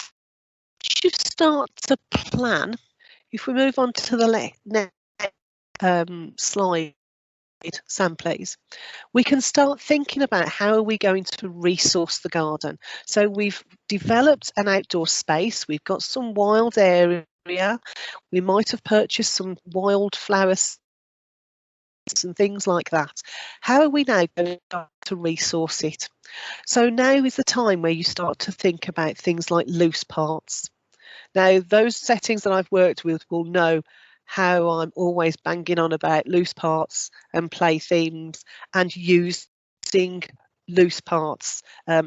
You start to plan. If we move on to the next slide, Sam, please. We can start thinking about how are we going to resource the garden. So we've developed an outdoor space, we've got some wild area, we might have purchased some wildflowers and things like that. How are we now going to resource it? So now is the time where you start to think about things like loose parts. Now, those settings that I've worked with will know how I'm always banging on about loose parts and play themes and using loose parts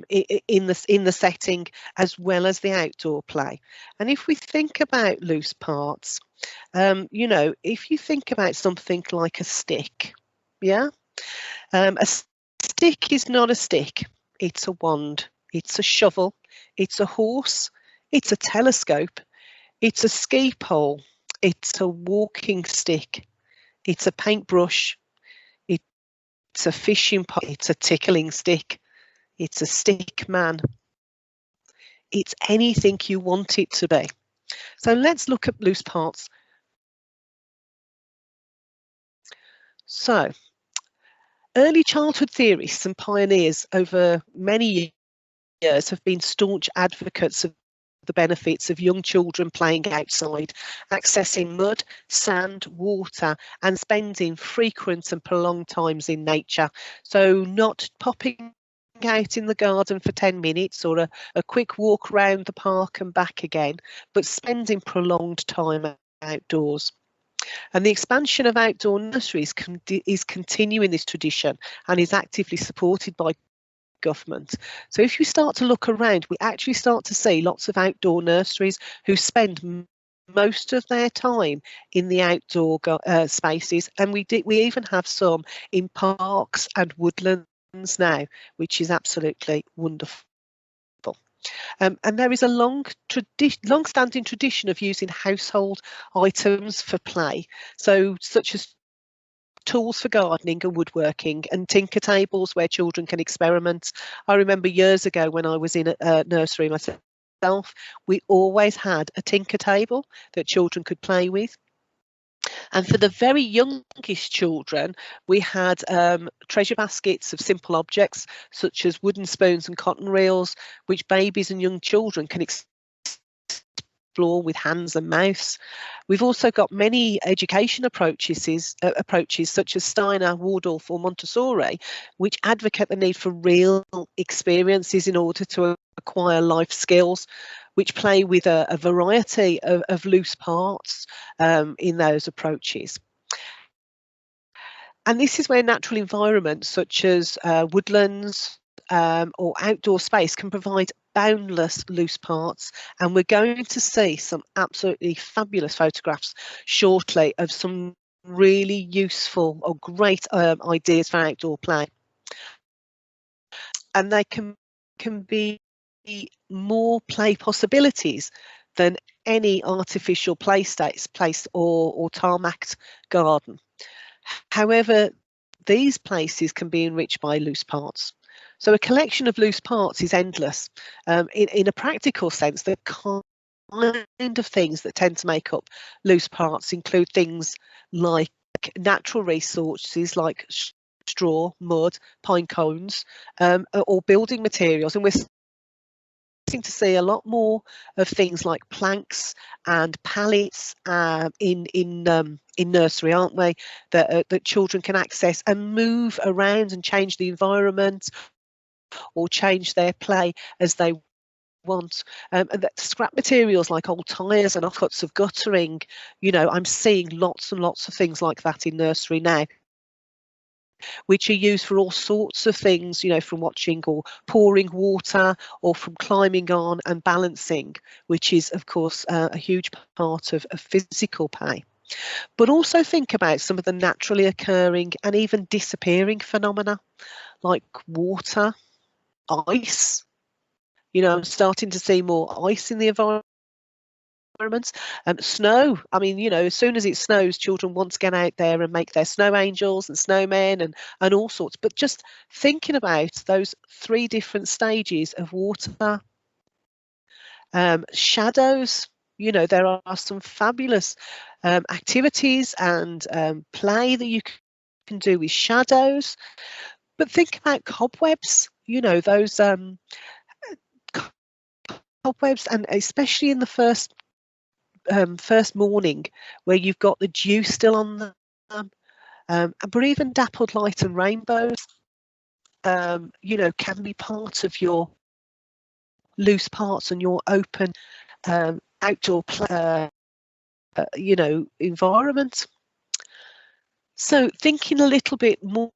in the setting as well as the outdoor play. And if we think about loose parts, you know, if you think about something like a stick, yeah, a stick is not a stick, it's a wand, it's a shovel, it's a horse, it's a telescope, it's a ski pole, it's a walking stick, it's a paintbrush, it's a fishing pole, it's a tickling stick, it's a stick man. It's anything you want it to be. So let's look at loose parts. So, early childhood theorists and pioneers over many years have been staunch advocates of the benefits of young children playing outside, accessing mud, sand, water, and spending frequent and prolonged times in nature. So not popping out in the garden for 10 minutes or a quick walk around the park and back again, but spending prolonged time outdoors. And the expansion of outdoor nurseries is continuing this tradition and is actively supported by government. So if you start to look around, we actually start to see lots of outdoor nurseries who spend most of their time in the outdoor spaces, and we even have some in parks and woodlands now, which is absolutely wonderful. And there is a long-standing tradition of using household items for play, so such as tools for gardening and woodworking, and tinker tables where children can experiment. I remember years ago when I was in a nursery myself, we always had a tinker table that children could play with. And for the very youngest children, we had treasure baskets of simple objects such as wooden spoons and cotton reels, which babies and young children can explore with hands and mouths. We've also got many education approaches such as Steiner, Waldorf or Montessori, which advocate the need for real experiences in order to acquire life skills, which play with a variety of loose parts in those approaches. And this is where natural environments such as woodlands or outdoor space can provide boundless loose parts, and we're going to see some absolutely fabulous photographs shortly of some really useful or great ideas for outdoor play. And they can be more play possibilities than any artificial play place or tarmacked garden. However, these places can be enriched by loose parts. So a collection of loose parts is endless. In a practical sense, the kind of things that tend to make up loose parts include things like natural resources like straw, mud, pine cones, or building materials. And we're starting to see a lot more of things like planks and pallets in nursery, aren't we? That children can access and move around and change the environment or change their play as they want. And that scrap materials like old tyres and offcuts of guttering, you know, I'm seeing lots and lots of things like that in nursery now, which are used for all sorts of things, you know, from watching or pouring water or from climbing on and balancing, which is, of course, a huge part of physical play. But also think about some of the naturally occurring and even disappearing phenomena like water, ice. You know, I'm starting to see more ice in the environment. Snow, I mean, you know, as soon as it snows, children want to get out there and make their snow angels and snowmen and all sorts. But just thinking about those 3 different stages of water, shadows, you know, there are some fabulous activities and play that you can do with shadows. But think about cobwebs, you know, those cobwebs, and especially in the first morning where you've got the dew still on them, but even dappled light and rainbows, you know, can be part of your loose parts and your open outdoor you know, environment. So thinking a little bit more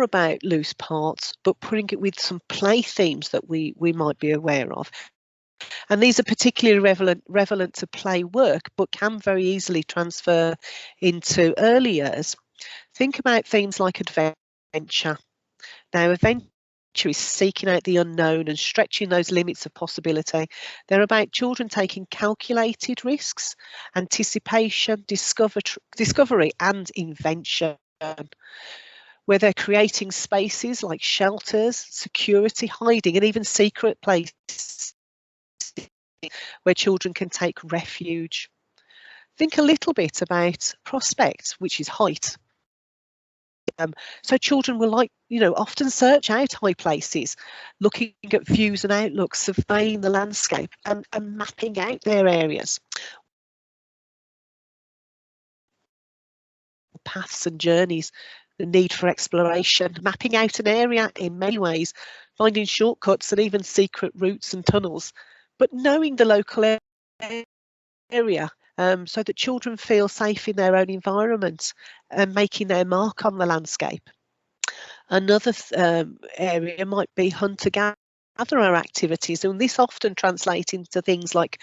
about loose parts, but putting it with some play themes that we might be aware of. And these are particularly relevant to play work, but can very easily transfer into early years. Think about themes like adventure. Now, adventure is seeking out the unknown and stretching those limits of possibility. They're about children taking calculated risks, anticipation, discovery and invention, where they're creating spaces like shelters, security, hiding, and even secret places where children can take refuge. Think a little bit about prospect, which is height. So children will like often search out high places, looking at views and outlooks, surveying the landscape and mapping out their areas. Paths and journeys, the need for exploration, mapping out an area in many ways, finding shortcuts and even secret routes and tunnels, but knowing the local area so that children feel safe in their own environment and making their mark on the landscape. Another area might be hunter-gatherer activities, and this often translates into things like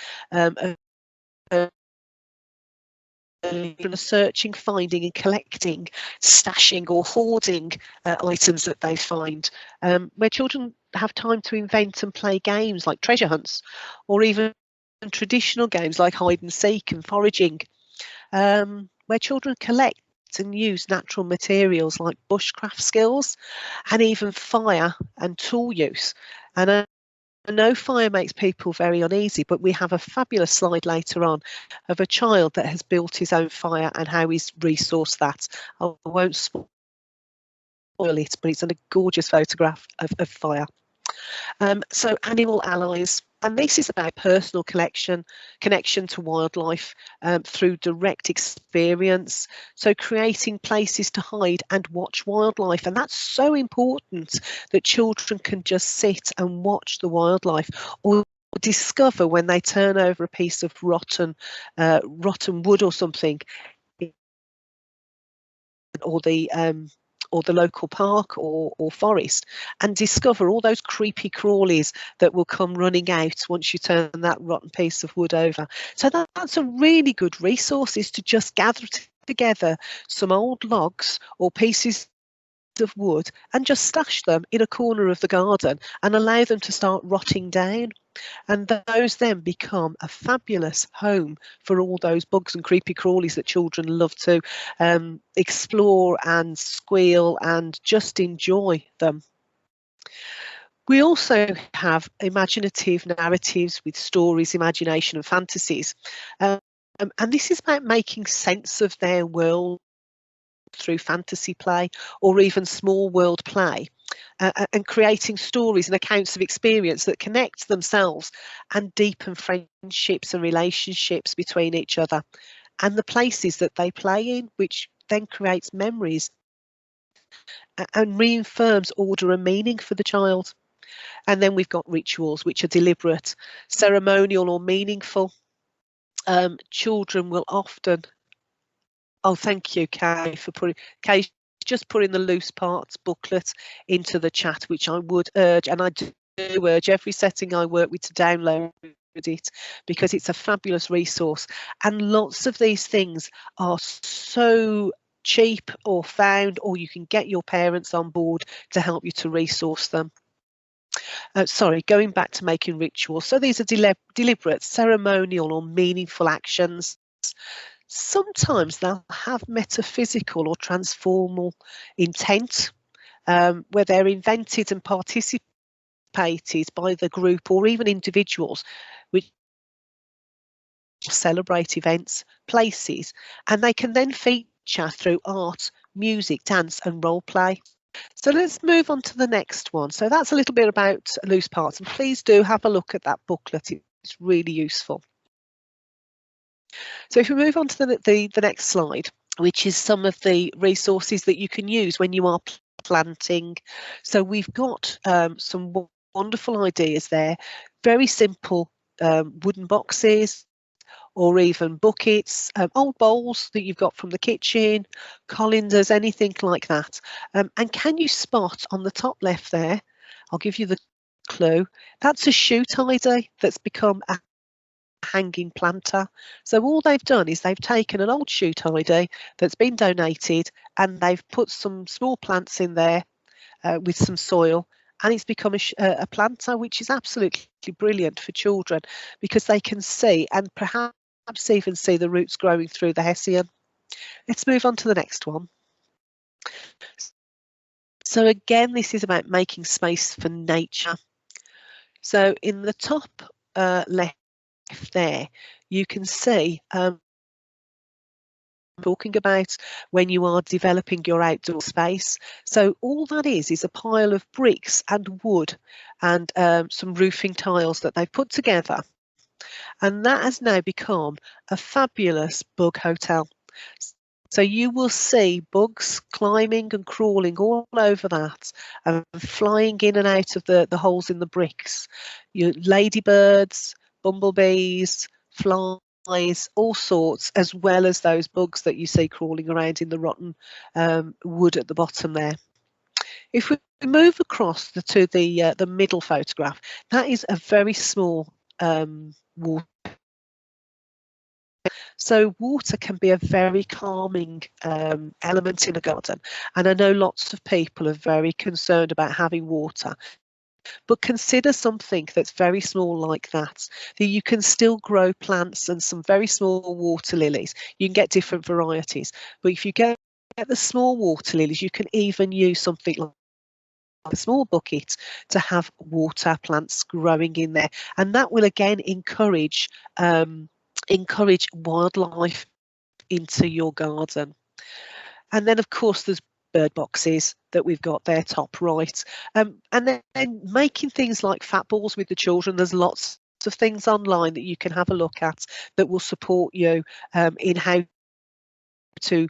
searching, finding and collecting, stashing or hoarding items that they find, where children have time to invent and play games like treasure hunts, or even traditional games like hide and seek and foraging, where children collect and use natural materials like bushcraft skills and even fire and tool use. And I know fire makes people very uneasy, but we have a fabulous slide later on of a child that has built his own fire and how he's resourced that. I won't spoil it, but it's a gorgeous photograph of fire. So animal allies, and this is about personal connection to wildlife through direct experience. So creating places to hide and watch wildlife, and that's so important that children can just sit and watch the wildlife, or discover when they turn over a piece of rotten wood or something, or the local park or forest, and discover all those creepy crawlies that will come running out once you turn that rotten piece of wood over. So that's a really good resource, is to just gather together some old logs or pieces of wood and just stash them in a corner of the garden and allow them to start rotting down. And those then become a fabulous home for all those bugs and creepy crawlies that children love to explore and squeal and just enjoy them. We also have imaginative narratives with stories, imagination and fantasies. And this is about making sense of their world through fantasy play or even small world play. And creating stories and accounts of experience that connect themselves and deepen friendships and relationships between each other and the places that they play in, which then creates memories and reaffirms order and meaning for the child. And then we've got rituals, which are deliberate, ceremonial or meaningful. Children will often... Oh, thank you, Kay, for putting... Kay, just putting the loose parts booklet into the chat, which I would urge, and I do urge every setting I work with to download it, because it's a fabulous resource. And lots of these things are so cheap or found, or you can get your parents on board to help you to resource them. Sorry, going back to making rituals. So these are deliberate, ceremonial or meaningful actions. Sometimes they'll have metaphysical or transformal intent, where they're invented and participated by the group or even individuals, which celebrate events, places, and they can then feature through art, music, dance and role play. So let's move on to the next one. So that's a little bit about loose parts, and please do have a look at that booklet. It's really useful. So if we move on to the next slide, which is some of the resources that you can use when you are planting. So we've got some wonderful ideas there, very simple wooden boxes or even buckets, old bowls that you've got from the kitchen, colanders, anything like that. And can you spot on the top left there, I'll give you the clue, that's a shoe tidy that's become a hanging planter. So all they've done is they've taken an old shoe tidy that's been donated and they've put some small plants in there with some soil, and it's become a planter, which is absolutely brilliant for children because they can see and perhaps even see the roots growing through the hessian. Let's move on to the next one. So again, this is about making space for nature. So in the top left there, you can see talking about when you are developing your outdoor space. So all that is a pile of bricks and wood and some roofing tiles that they've put together. And that has now become a fabulous bug hotel. So you will see bugs climbing and crawling all over that and flying in and out of the holes in the bricks. You ladybirds, bumblebees, flies, all sorts, as well as those bugs that you see crawling around in the rotten wood at the bottom there. If we move across to the middle photograph, that is a very small water. So water can be a very calming element in a garden, and I know lots of people are very concerned about having water, but consider something that's very small like that you can still grow plants and some very small water lilies. You can get different varieties, but if you get the small water lilies, you can even use something like a small bucket to have water plants growing in there, and that will again encourage wildlife into your garden. And then of course there's bird boxes that we've got there top right, and then making things like fat balls with the children. There's lots of things online that you can have a look at that will support you in how to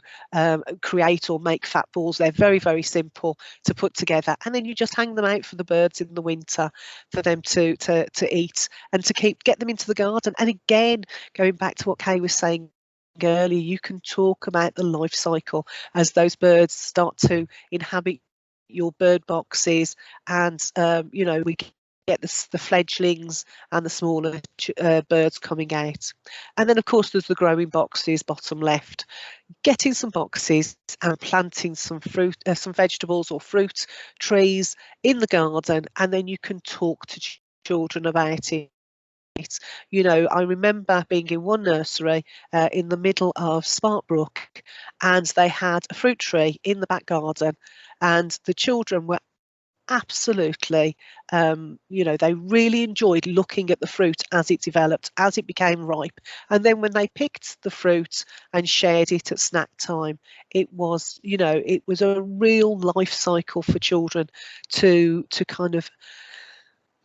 create or make fat balls. They're very, very simple to put together, and then you just hang them out for the birds in the winter for them to eat and to get them into the garden. And again, going back to what Kay was saying earlier, you can talk about the life cycle as those birds start to inhabit your bird boxes, and you know, we get the fledglings and the smaller birds coming out. And then of course there's the growing boxes bottom left. Getting some boxes and planting some fruit, some vegetables or fruit trees in the garden, and then you can talk to children about it. You know, I remember being in one nursery in the middle of Sparkbrook, and they had a fruit tree in the back garden, and the children were absolutely, you know, they really enjoyed looking at the fruit as it developed, as it became ripe. And then when they picked the fruit and shared it at snack time, it was, you know, it was a real life cycle for children to kind of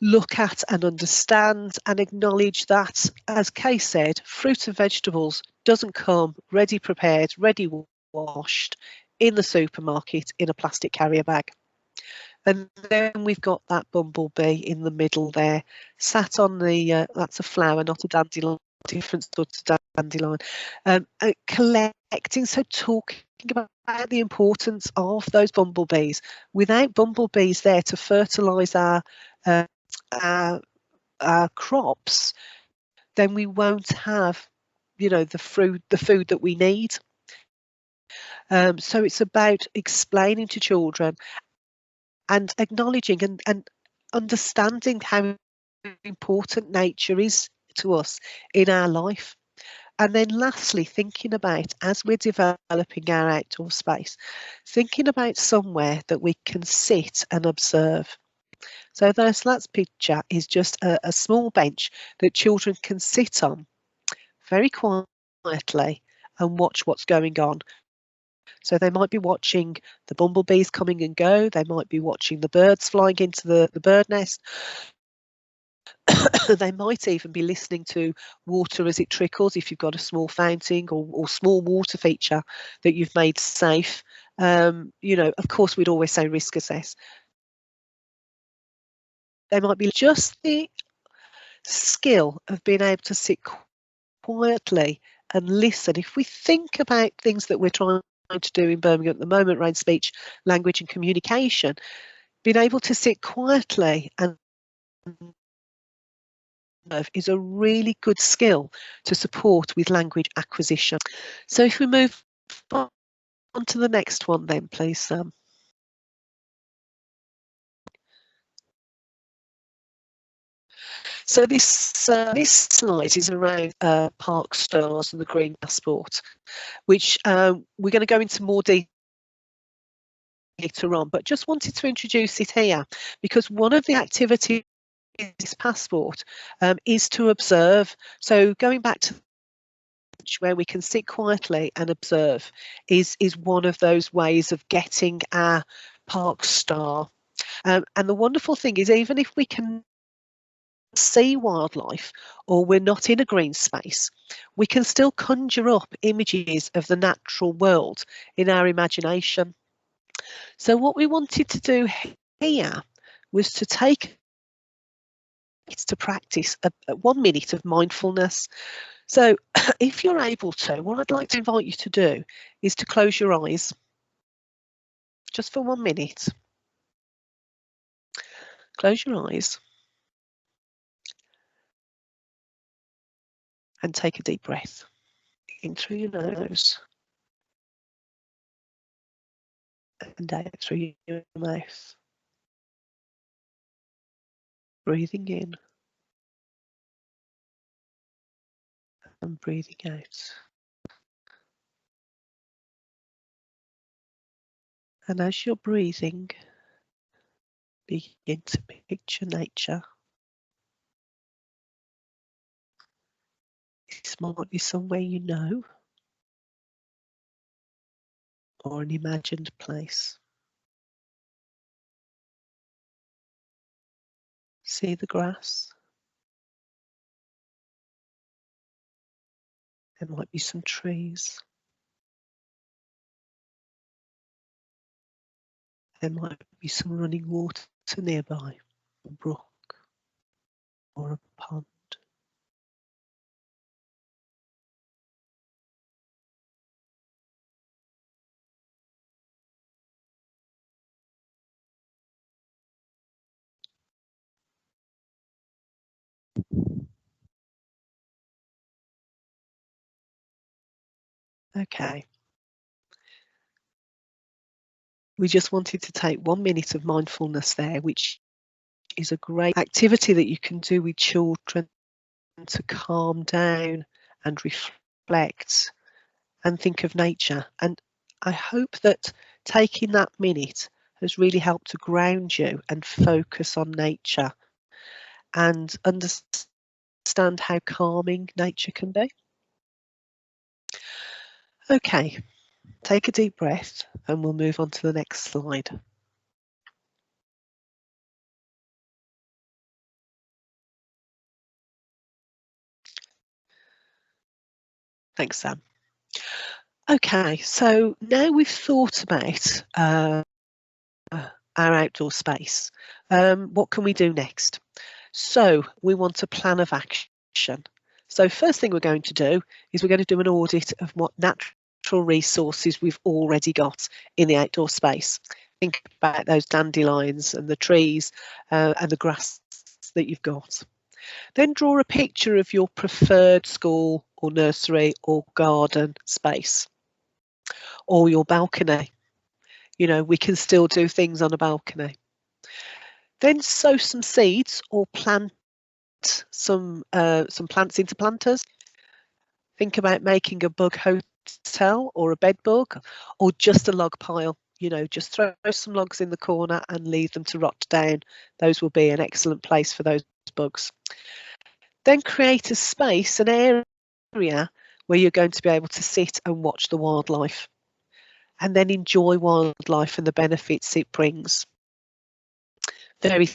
look at and understand and acknowledge that, as Kay said, fruit and vegetables doesn't come ready prepared, ready washed in the supermarket in a plastic carrier bag. And then we've got that bumblebee in the middle there, sat on the, that's a flower, not a dandelion, different sorts of dandelion, collecting, so talking about the importance of those bumblebees. Without bumblebees there to fertilise our crops, then we won't have, you know, the food that we need. So it's about explaining to children and acknowledging and understanding how important nature is to us in our life. And then lastly, thinking about, as we're developing our outdoor space, thinking about somewhere that we can sit and observe. So this last picture is just a small bench that children can sit on very quietly and watch what's going on. So they might be watching the bumblebees coming and go, they might be watching the birds flying into the bird nest. They might even be listening to water as it trickles if you've got a small fountain or small water feature that you've made safe. You know, of course, we'd always say risk assess. They might be just the skill of being able to sit quietly and listen. If we think about things that we're trying to do in Birmingham at the moment around speech, language and communication, being able to sit quietly and is a really good skill to support with language acquisition. So if we move on to the next one then, please, Sam. So this slide is around Park Stars and the Green Passport, which we're going to go into more detail later on, but just wanted to introduce it here because one of the activities in this passport is to observe. So going back to where we can sit quietly and observe is one of those ways of getting our park star. And the wonderful thing is, even if we can see wildlife or we're not in a green space, we can still conjure up images of the natural world in our imagination. So what we wanted to do here was to take to practice a 1 minute of mindfulness. So if you're able to, what I'd like to invite you to do is to close your eyes just for 1 minute. Close your eyes and take a deep breath in through your nose and out through your mouth. Breathing in and breathing out. And as you're breathing, begin to picture nature. This might be somewhere you know or an imagined place. See the grass? There might be some trees. There might be some running water nearby, a brook or a pond. Okay. We just wanted to take 1 minute of mindfulness there, which is a great activity that you can do with children to calm down and reflect and think of nature. And I hope that taking that minute has really helped to ground you and focus on nature and understand how calming nature can be. Okay, take a deep breath and we'll move on to the next slide. Thanks, Sam. Okay, so now we've thought about our outdoor space, what can we do next? So we want a plan of action. So first thing we're going to do is we're going to do an audit of what natural resources we've already got in the outdoor space. Think about those dandelions and the trees and the grass that you've got. Then draw a picture of your preferred school or nursery or garden space or your balcony. You know, we can still do things on a balcony. Then sow some seeds or plant some plants into planters. Think about making a bug hotel or a bed bug or just a log pile. You know, just throw some logs in the corner and leave them to rot down. Those will be an excellent place for those bugs. Then create a space, an area where you're going to be able to sit and watch the wildlife and then enjoy wildlife and the benefits it brings. Very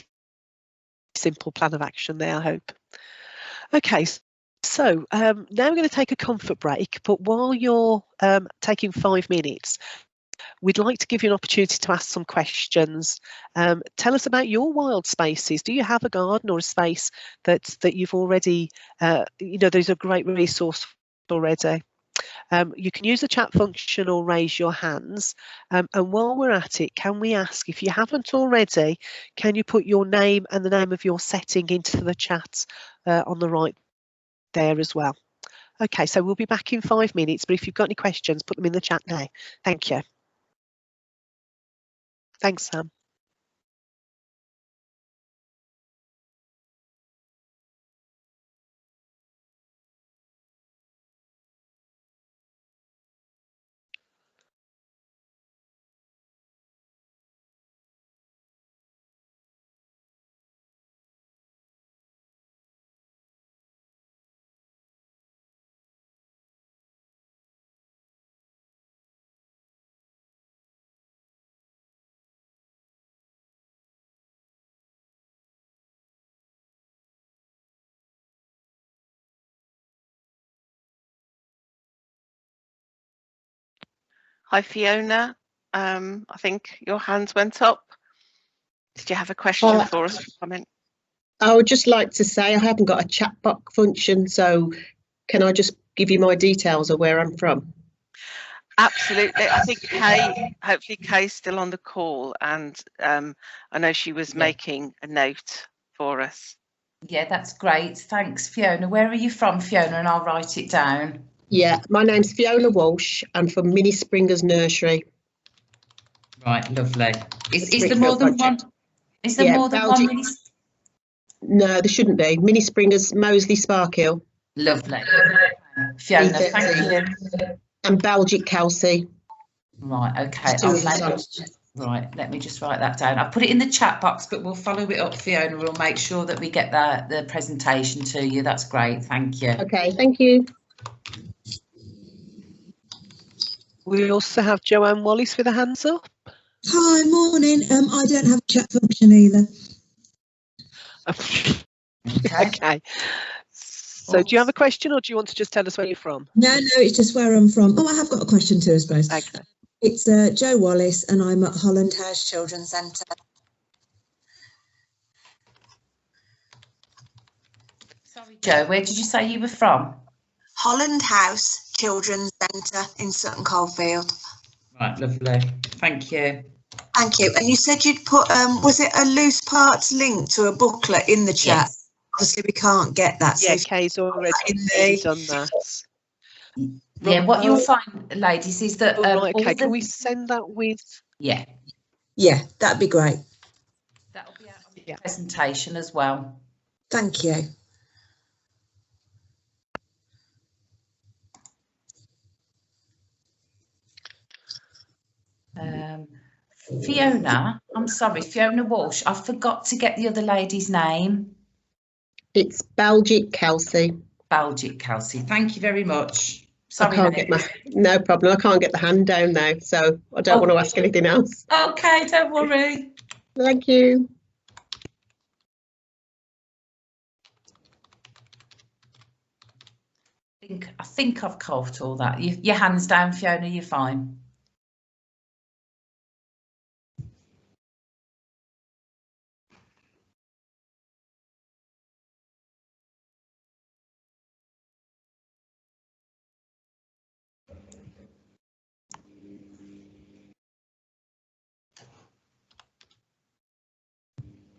simple plan of action there, I hope. Okay, so now we're going to take a comfort break, but while you're taking 5 minutes, we'd like to give you an opportunity to ask some questions. Tell us about your wild spaces. Do you have a garden or a space that you've already, you know, there's a great resource already? You can use the chat function or raise your hands. And while we're at it, can we ask, if you haven't already, can you put your name and the name of your setting into the chat on the right there as well? Okay, so we'll be back in 5 minutes, but if you've got any questions, put them in the chat now. Thank you. Thanks, Sam. Hi, Fiona. I think your hands went up. Did you have a question for us? Comment? I would just like to say I haven't got a chat box function, so can I just give you my details of where I'm from? Absolutely. I think hopefully Kay's still on the call, and I know she was making a note for us. Yeah, that's great. Thanks, Fiona. Where are you from, Fiona? And I'll write it down. Yeah, my name's Fiona Walsh. I'm from Mini Springers Nursery. Right, lovely. Is there more than one? Is there more than one mini? No, there shouldn't be. Mini Springers, Moseley, Sparkhill. Lovely. Fiona, thank you. And Baljic, Kelsey. Right, okay. Right, let me just write that down. I'll put it in the chat box, but we'll follow it up, Fiona. We'll make sure that we get the presentation to you. That's great. Thank you. Okay, thank you. We also have Joanne Wallace with a hands up. Hi, morning. I don't have a chat function either. Okay. So do you have a question, or do you want to just tell us where you're from? No, it's just where I'm from. Oh, I have got a question too, I suppose. Okay. It's Jo Wallace, and I'm at Holland House Children's Centre. Sorry, Jo, where did you say you were from? Holland House Children's Centre in Sutton Coldfield. Right, lovely. Thank you. Thank you. And you said you'd put, was it a loose parts link to a booklet in the chat? Yes. Obviously, we can't get that. Yeah, So Kay's already done that. Yeah, what you'll find, ladies, is that... right, okay, can we send that with... Yeah. Yeah, that'd be great. That'll be out on the presentation as well. Thank you. Fiona, I'm sorry, Fiona Walsh, I forgot to get the other lady's name. It's Baljic, Kelsey. Baljic, Kelsey. Thank you very much. Sorry, I can't get no problem. I can't get the hand down now, so I don't want to ask anything else. Okay, don't worry. Thank you. I think I've caught all that. Your hands down, Fiona, you're fine.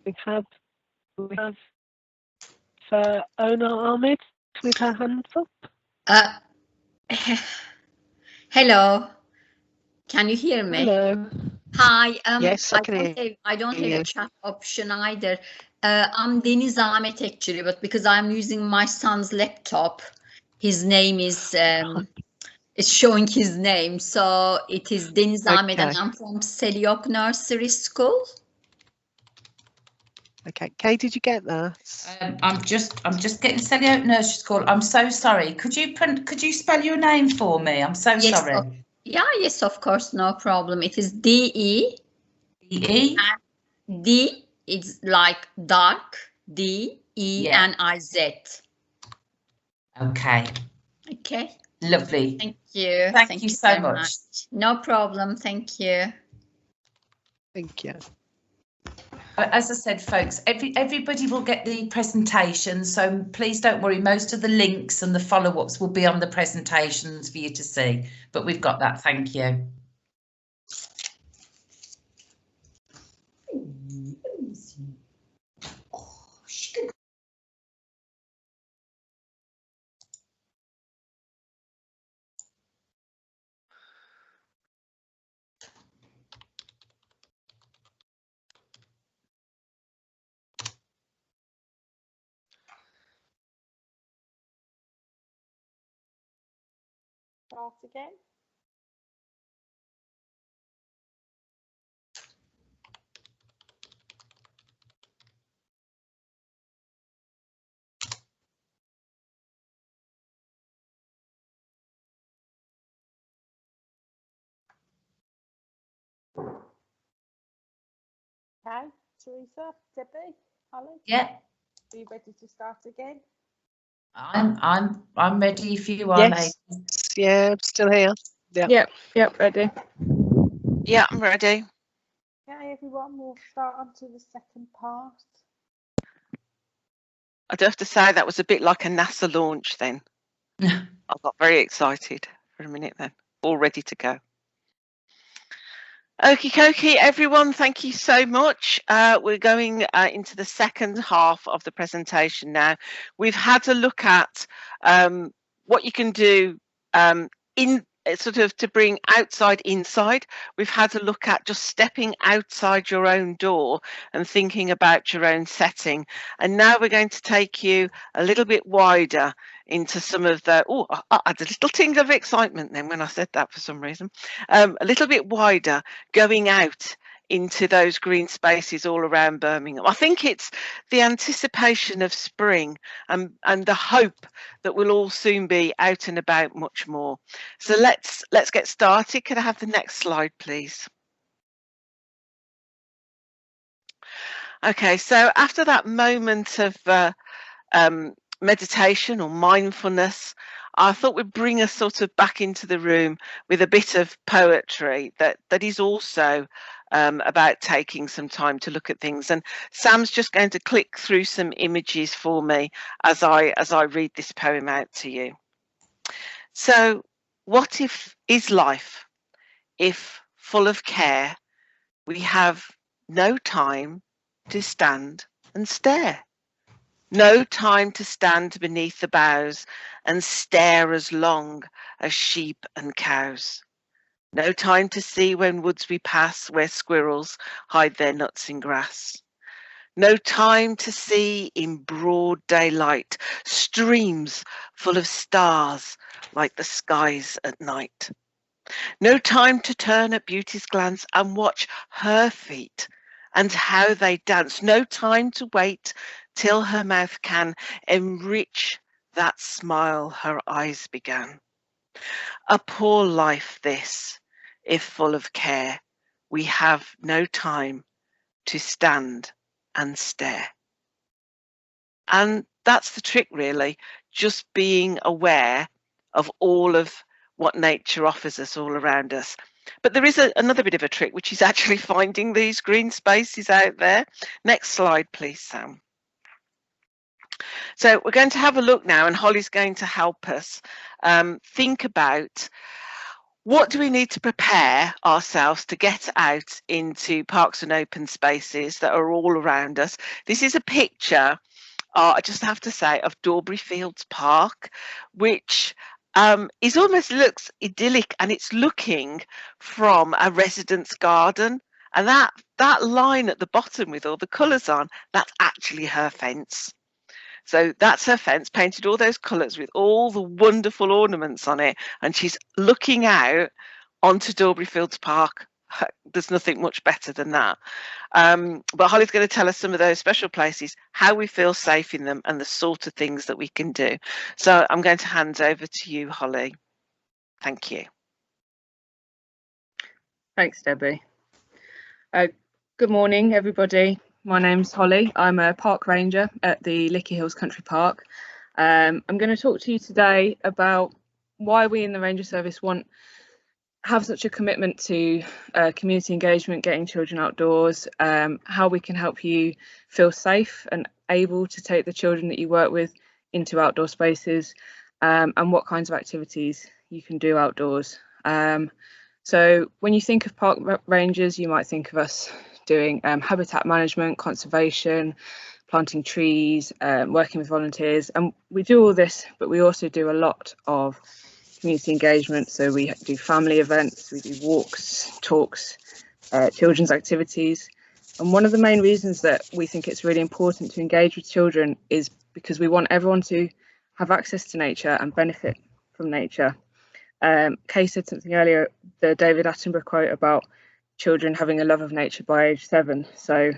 We have Ona Ahmed with her hands up. Hello, can you hear me? Hello. Hi. Yes, I can hear. I don't have a chat option either. I'm Deniz Ahmet actually, but because I'm using my son's laptop, his name is it's showing his name, so it is Deniz Ahmet, and I'm from Selyok Nursery School. Okay, Kay, did you get that? I'm just getting Selyok Nursery School. I'm so sorry. Could you spell your name for me? I'm so sorry. Yes, of course, no problem. It is D-E. D-E? D, it's like dark, D-E-N-I-Z. Okay. Okay. Lovely. Thank you. Thank you so much. No problem. Thank you. Thank you. As I said, folks, everybody will get the presentation, so please don't worry. Most of the links and the follow-ups will be on the presentations for you to see, but we've got that. Thank you. Start again. Okay, Teresa, Debbie, Holly. Yeah. Are you ready to start again? I'm ready if you are. Yes. Yeah, I'm still here. Yep, ready. Yeah, I'm ready. Okay, everyone, we'll start on to the second part. I do have to say that was a bit like a NASA launch then. I got very excited for a minute then, all ready to go. Okie dokie, everyone, thank you so much. We're going into the second half of the presentation now. We've had a look at what you can do in sort of to bring outside inside. We've had a look at just stepping outside your own door and thinking about your own setting. And now we're going to take you a little bit wider into some of the, I had a little tingle of excitement then when I said that for some reason, a little bit wider, going out into those green spaces all around Birmingham. I think it's the anticipation of spring and the hope that we'll all soon be out and about much more. So let's get started. Could I have the next slide, please? Okay, so after that moment of meditation or mindfulness, I thought we'd bring us sort of back into the room with a bit of poetry that is also about taking some time to look at things. And Sam's just going to click through some images for me as I read this poem out to you. So, what is life if, full of care, we have no time to stand and stare? No time to stand beneath the boughs and stare as long as sheep and cows. No time to see when woods we pass where squirrels hide their nuts in grass. No time to see in broad daylight streams full of stars like the skies at night. No time to turn at beauty's glance and watch her feet and how they dance. No time to wait till her mouth can enrich that smile her eyes began. A poor life this, if full of care, we have no time to stand and stare. And that's the trick, really, just being aware of all of what nature offers us all around us. But there is another bit of a trick, which is actually finding these green spaces out there. Next slide, please, Sam. So we're going to have a look now, and Holly's going to help us think about what do we need to prepare ourselves to get out into parks and open spaces that are all around us. This is a picture, I just have to say, of Dorbury Fields Park, which is almost looks idyllic, and it's looking from a resident's garden. And that line at the bottom with all the colours on, that's actually her fence. So that's her fence, painted all those colours with all the wonderful ornaments on it. And she's looking out onto Dorbury Fields Park. There's nothing much better than that. But Holly's going to tell us some of those special places, how we feel safe in them, and the sort of things that we can do. So I'm going to hand over to you, Holly. Thank you. Thanks, Debbie. Good morning, everybody. My name's Holly. I'm a park ranger at the Lickey Hills Country Park. I'm going to talk to you today about why we in the Ranger Service have such a commitment to community engagement, getting children outdoors, how we can help you feel safe and able to take the children that you work with into outdoor spaces, and what kinds of activities you can do outdoors. So when you think of park rangers, you might think of us doing habitat management, conservation, planting trees, working with volunteers, and we do all this, but we also do a lot of community engagement. So we do family events, we do walks, talks, children's activities. And one of the main reasons that we think it's really important to engage with children is because we want everyone to have access to nature and benefit from nature. Kay said something earlier, the David Attenborough quote about children having a love of nature by age 7. So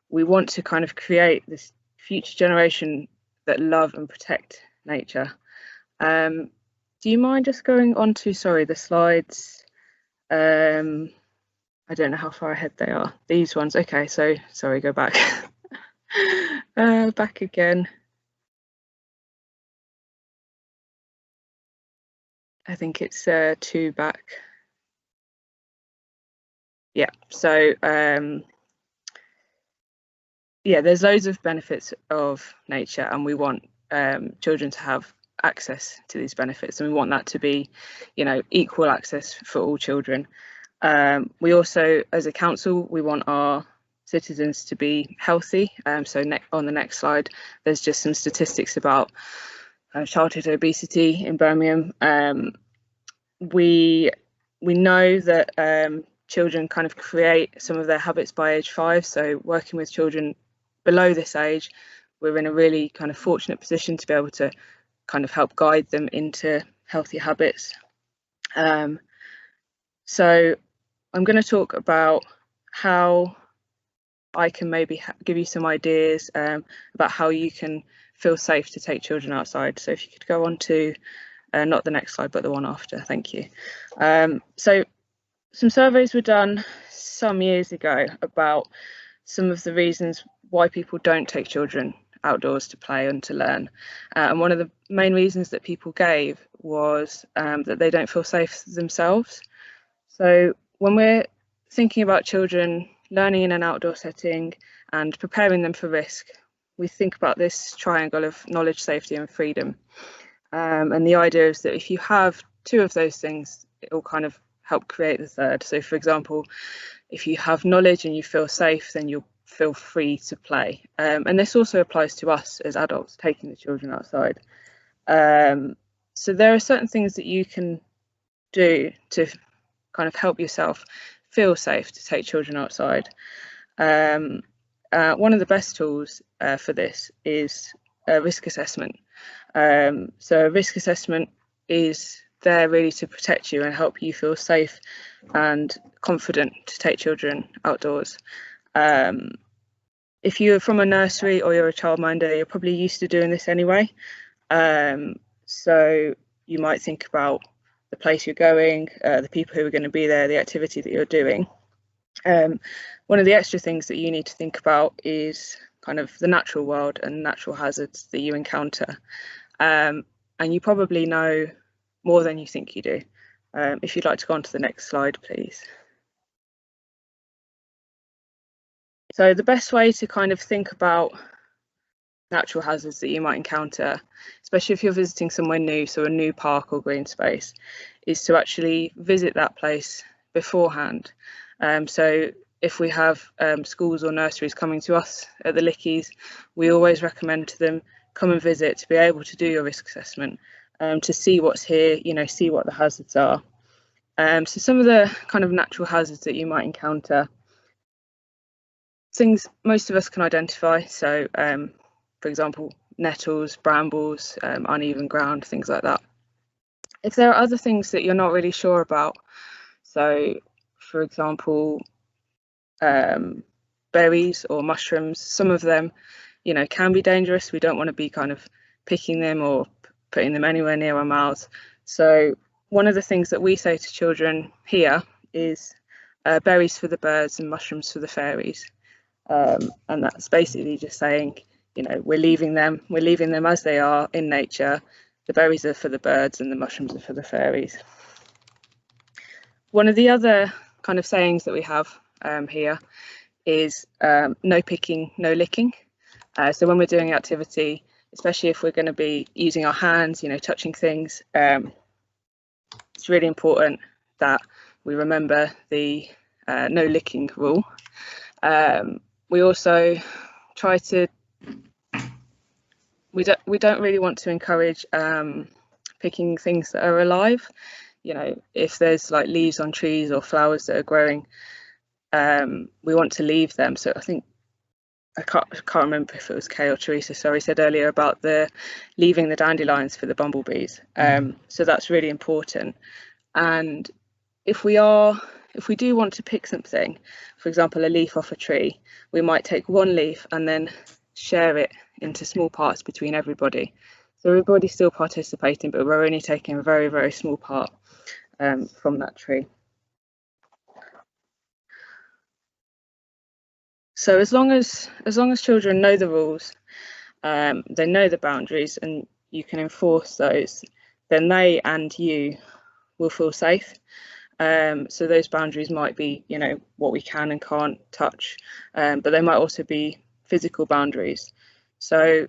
we want to kind of create this future generation that love and protect nature. Do you mind just going on to, sorry, the slides? I don't know how far ahead they are. These ones. Okay, so sorry, go back. Back again. I think it's 2 back. Yeah, so yeah, there's loads of benefits of nature, and we want children to have access to these benefits, and we want that to be, you know, equal access for all children. We also, as a council, we want our citizens to be healthy. So on the next slide, there's just some statistics about childhood obesity in Birmingham. We know that children kind of create some of their habits by age 5. So working with children below this age, we're in a really kind of fortunate position to be able to kind of help guide them into healthy habits. So I'm going to talk about how I can maybe give you some ideas about how you can feel safe to take children outside. So if you could go on to not the next slide, but the one after. Thank you. So some surveys were done some years ago about some of the reasons why people don't take children outdoors to play and to learn. And one of the main reasons that people gave was that they don't feel safe themselves. So when we're thinking about children learning in an outdoor setting and preparing them for risk, we think about this triangle of knowledge, safety and freedom. And the idea is that if you have 2 of those things, it will kind of help create the third. So for example, if you have knowledge and you feel safe, then you'll feel free to play. And this also applies to us as adults taking the children outside. So there are certain things that you can do to kind of help yourself feel safe to take children outside. One of the best tools for this is a risk assessment. So a risk assessment is there really to protect you and help you feel safe and confident to take children outdoors. If you're from a nursery or you're a childminder, you're probably used to doing this anyway. So you might think about the place you're going, the people who are going to be there, the activity that you're doing. One of the extra things that you need to think about is kind of the natural world and natural hazards that you encounter. And you probably know more than you think you do. If you'd like to go on to the next slide, please. So the best way to kind of think about natural hazards that you might encounter, especially if you're visiting somewhere new, so a new park or green space, is to actually visit that place beforehand. So if we have schools or nurseries coming to us at the Lickies, we always recommend to them, come and visit to be able to do your risk assessment, to see what's here, you know, see what the hazards are. So some of the kind of natural hazards that you might encounter, things most of us can identify. So for example, nettles, brambles, uneven ground, things like that. If there are other things that you're not really sure about, so for example, berries or mushrooms, some of them, you know, can be dangerous. We don't want to be kind of picking them or putting them anywhere near our mouths. So one of the things that we say to children here is berries for the birds and mushrooms for the fairies. And that's basically just saying, you know, we're leaving them as they are in nature. The berries are for the birds and the mushrooms are for the fairies. One of the other kind of sayings that we have here is no picking, no licking. So when we're doing activity, especially if we're going to be using our hands, you know, touching things, it's really important that we remember the no licking rule. We also try to, we don't really want to encourage picking things that are alive. You know, if there's like leaves on trees or flowers that are growing, we want to leave them. So I think, I can't remember if it was Kay or Teresa, sorry, said earlier about the leaving the dandelions for the bumblebees. So that's really important. And if we do want to pick something, for example, a leaf off a tree, we might take one leaf and then share it into small parts between everybody. So everybody's still participating, but we're only taking a very, very small part from that tree. So as long as children know the rules, they know the boundaries, and you can enforce those, then they and you will feel safe. So those boundaries might be, you know, what we can and can't touch, but they might also be physical boundaries. So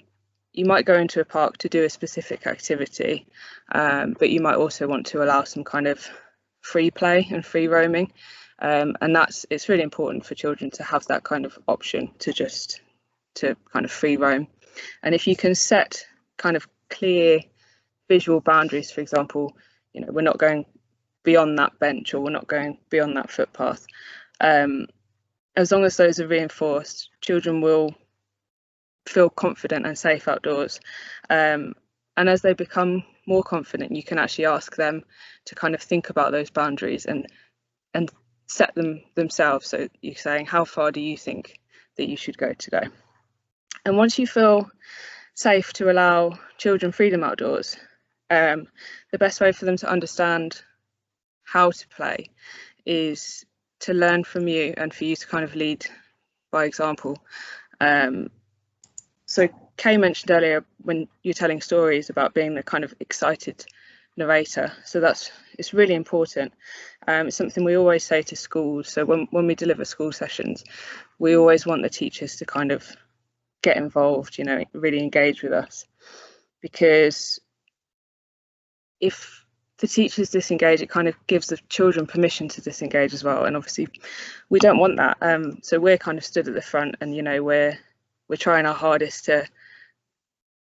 you might go into a park to do a specific activity, but you might also want to allow some kind of free play and free roaming. And it's really important for children to have that kind of option to kind of free roam. And if you can set kind of clear visual boundaries, for example, you know, we're not going beyond that bench, or we're not going beyond that footpath. As long as those are reinforced, children will feel confident and safe outdoors. And as they become more confident, you can actually ask them to kind of think about those boundaries and set them themselves. So you're saying, how far do you think that you should go today? And once you feel safe to allow children freedom outdoors, the best way for them to understand how to play is to learn from you and for you to kind of lead by example. So Kay mentioned earlier when you're telling stories about being the kind of excited narrator. So it's really important. It's something we always say to schools. So when we deliver school sessions, we always want the teachers to kind of get involved, you know, really engage with us, because if the teachers disengage, it kind of gives the children permission to disengage as well, and obviously we don't want that. So we're kind of stood at the front, and you know, we're trying our hardest to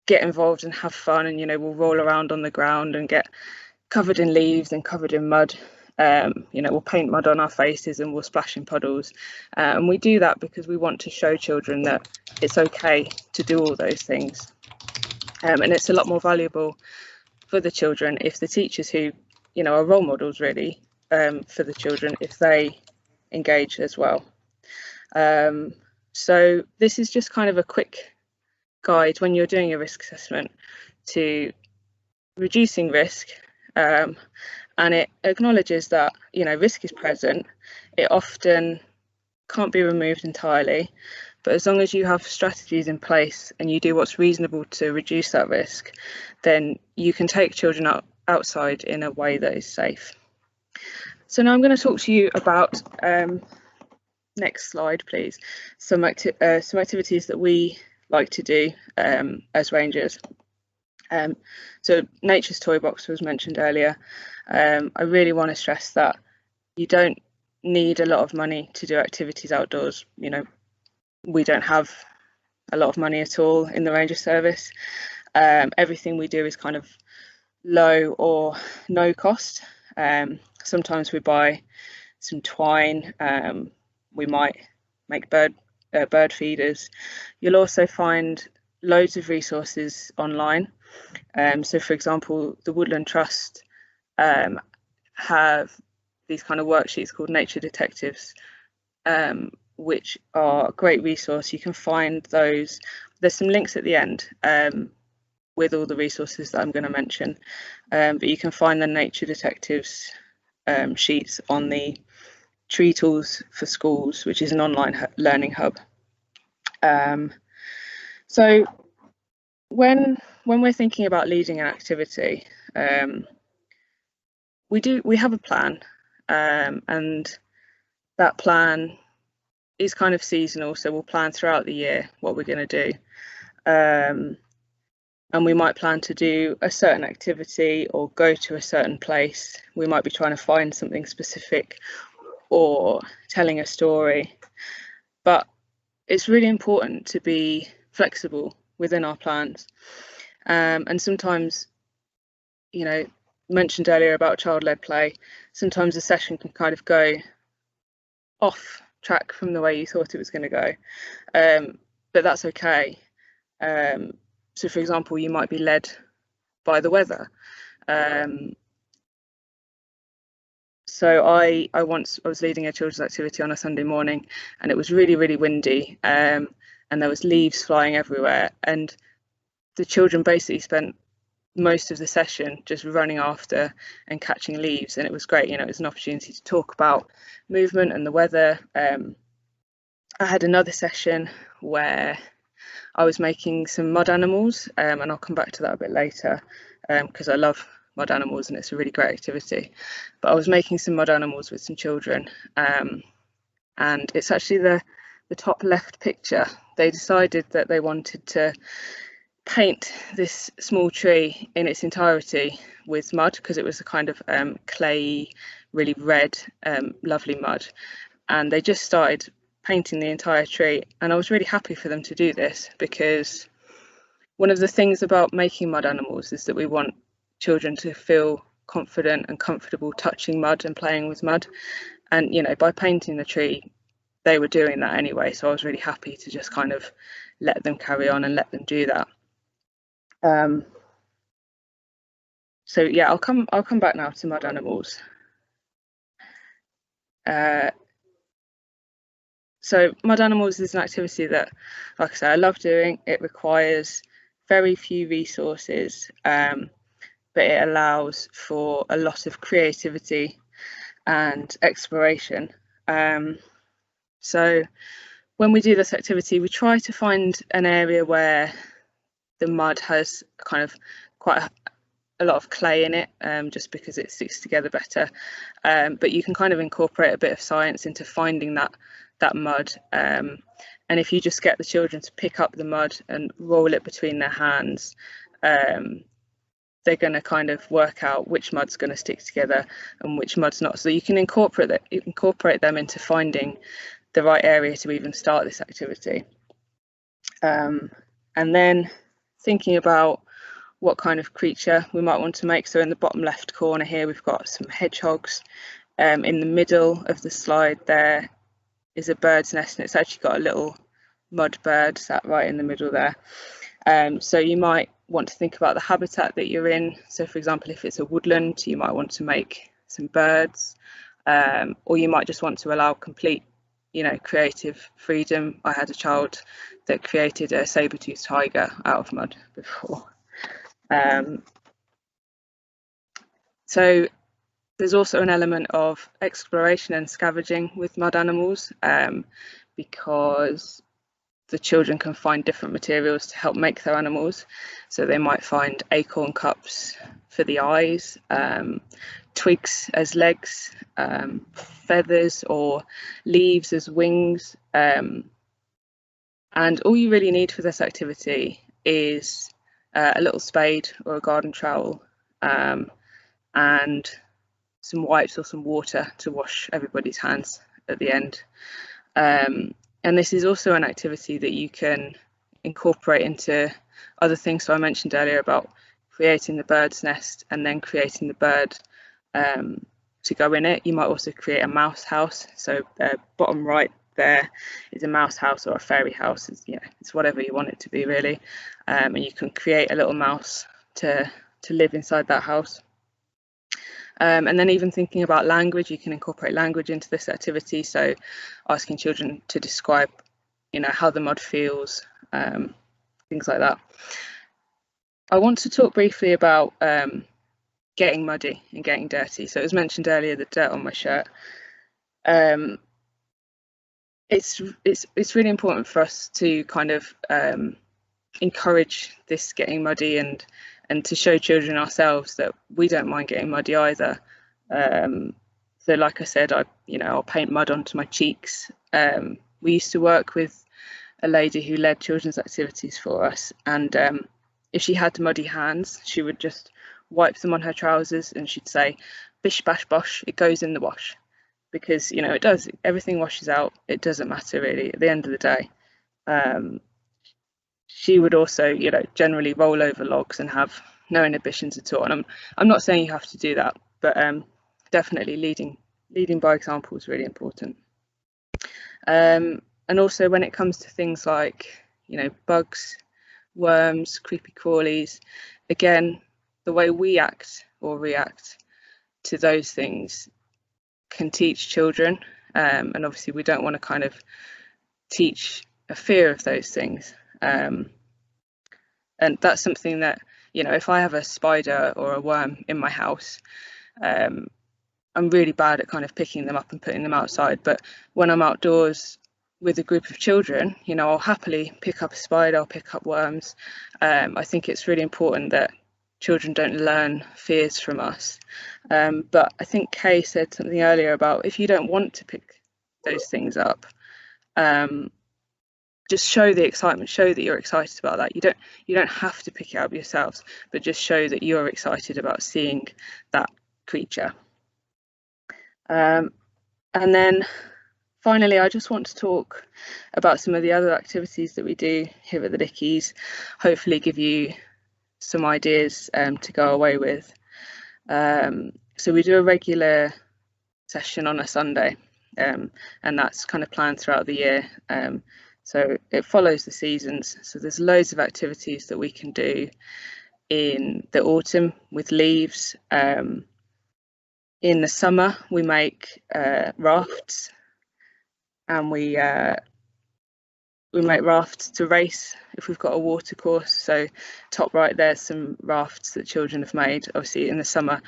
get involved and have fun, and you know, we'll roll around on the ground and get covered in leaves and covered in mud. You know, we'll paint mud on our faces and we'll splash in puddles, and we do that because we want to show children that it's okay to do all those things, and it's a lot more valuable for the children if the teachers, who, you know, are role models really for the children, if they engage as well. So this is just kind of a quick guide when you're doing a risk assessment to reducing risk, and it acknowledges that, you know, risk is present. It often can't be removed entirely, but as long as you have strategies in place and you do what's reasonable to reduce that risk, then you can take children outside in a way that is safe. So now I'm going to talk to you about, next slide please, some activities that we like to do as rangers. So Nature's Toy Box was mentioned earlier. I really want to stress that you don't need a lot of money to do activities outdoors. You know, we don't have a lot of money at all in the Ranger Service. Everything we do is kind of low or no cost. Sometimes we buy some twine. We might make bird feeders. You'll also find loads of resources online. So for example, the Woodland Trust have these kind of worksheets called Nature Detectives, which are a great resource. You can find those. There's some links at the end with all the resources that I'm going to mention, but you can find the Nature Detectives sheets on the Tree Tools for Schools, which is an online learning hub. So when we're thinking about leading an activity, we have a plan, and that plan is kind of seasonal. So we'll plan throughout the year what we're going to do, and we might plan to do a certain activity or go to a certain place. We might be trying to find something specific or telling a story, but it's really important to be flexible within our plans. And sometimes, you know, mentioned earlier about child-led play, sometimes a session can kind of go off track from the way you thought it was going to go, but that's okay. So for example, you might be led by the weather. So I was leading a children's activity on a Sunday morning, and it was really, really windy, and there was leaves flying everywhere, and the children basically spent most of the session just running after and catching leaves, and it was great. You know, it was an opportunity to talk about movement and the weather. I had another session where I was making some mud animals, and I'll come back to that a bit later, because I love mud animals, and it's a really great activity. But I was making some mud animals with some children, and it's actually the top left picture. They decided that they wanted to paint this small tree in its entirety with mud, because it was a kind of clay, really red, lovely mud, and they just started painting the entire tree. And I was really happy for them to do this, because one of the things about making mud animals is that we want children to feel confident and comfortable touching mud and playing with mud, and you know, by painting the tree they were doing that anyway, so I was really happy to just kind of let them carry on and let them do that. So yeah, I'll come back now to mud animals. So mud animals is an activity that, like I say, I love doing. It requires very few resources, but it allows for a lot of creativity and exploration. So when we do this activity, we try to find an area where the mud has kind of quite a lot of clay in it, just because it sticks together better. But you can kind of incorporate a bit of science into finding that mud. And if you just get the children to pick up the mud and roll it between their hands, they're going to kind of work out which mud's going to stick together and which mud's not. So you can incorporate them into finding the right area to even start this activity. And then thinking about what kind of creature we might want to make. So in the bottom left corner here, we've got some hedgehogs. In the middle of the slide there is a bird's nest, and it's actually got a little mud bird sat right in the middle there. So you might want to think about the habitat that you're in. So for example, if it's a woodland, you might want to make some birds, or you might just want to allow complete, you know, creative freedom. I had a child that created a saber-toothed tiger out of mud before. So there's also an element of exploration and scavenging with mud animals, because the children can find different materials to help make their animals. So they might find acorn cups for the eyes, twigs as legs, feathers or leaves as wings. And all you really need for this activity is a little spade or a garden trowel, and some wipes or some water to wash everybody's hands at the end. And this is also an activity that you can incorporate into other things. So I mentioned earlier about creating the bird's nest and then creating the bird to go in it. You might also create a mouse house. So bottom right there is a mouse house or a fairy house. It's whatever you want it to be, really. And you can create a little mouse to live inside that house. And then even thinking about language, you can incorporate language into this activity. So asking children to describe, you know, how the mud feels, things like that. I want to talk briefly about getting muddy and getting dirty. So it was mentioned earlier, the dirt on my shirt. It's really important for us to kind of encourage this getting muddy and to show children ourselves that we don't mind getting muddy either. So like I said, I'll paint mud onto my cheeks. We used to work with a lady who led children's activities for us, and if she had muddy hands, she would just wipe them on her trousers and she'd say, bish bash bosh, it goes in the wash. Because, you know, it does, everything washes out. It doesn't matter really at the end of the day. She would also, you know, generally roll over logs and have no inhibitions at all. And I'm not saying you have to do that, but definitely leading by example is really important. And also when it comes to things like, you know, bugs, worms, creepy crawlies, again, the way we act or react to those things can teach children. And obviously we don't want to kind of teach a fear of those things. And that's something that, you know, if I have a spider or a worm in my house, I'm really bad at kind of picking them up and putting them outside. But when I'm outdoors with a group of children, you know, I'll happily pick up a spider, I'll pick up worms. I think it's really important that children don't learn fears from us. But I think Kay said something earlier about if you don't want to pick those things up, just show the excitement, show that you're excited about that. You don't have to pick it up yourselves, but just show that you're excited about seeing that creature. And then finally, I just want to talk about some of the other activities that we do here at the Lickies, hopefully give you some ideas to go away with. So we do a regular session on a Sunday, and that's kind of planned throughout the year. So it follows the seasons. So there's loads of activities that we can do in the autumn with leaves. In the summer, we make rafts, and we make rafts to race if we've got a water course. So top right, there's some rafts that children have made. Obviously in the summer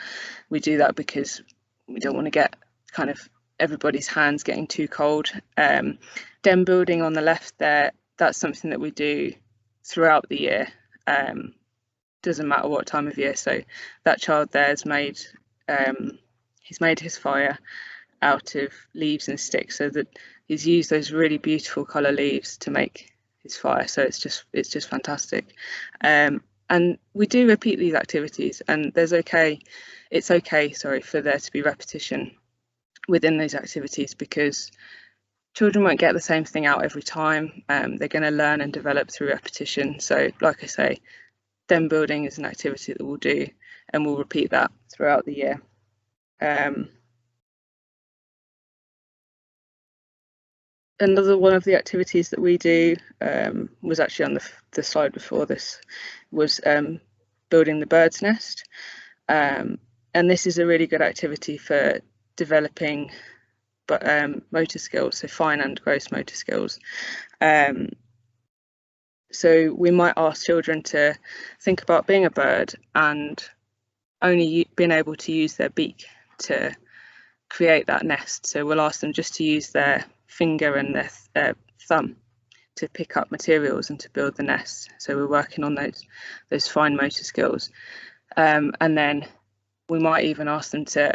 we do that because we don't want to get kind of everybody's hands getting too cold. Den building on the left there, that's something that we do throughout the year. Doesn't matter what time of year. So that child there has made, he's made his fire out of leaves and sticks, so that he's used those really beautiful colour leaves to make his fire. So it's just fantastic. And we do repeat these activities, and it's okay for there to be repetition within those activities, because children won't get the same thing out every time. They're going to learn and develop through repetition. So like I say, den building is an activity that we'll do, and we'll repeat that throughout the year. Another one of the activities that we do was actually on the slide before this, was building the bird's nest. And this is a really good activity for developing motor skills, so fine and gross motor skills. So we might ask children to think about being a bird and only being able to use their beak to create that nest. So we'll ask them just to use their finger and their thumb to pick up materials and to build the nest. So we're working on those fine motor skills. And then we might even ask them to,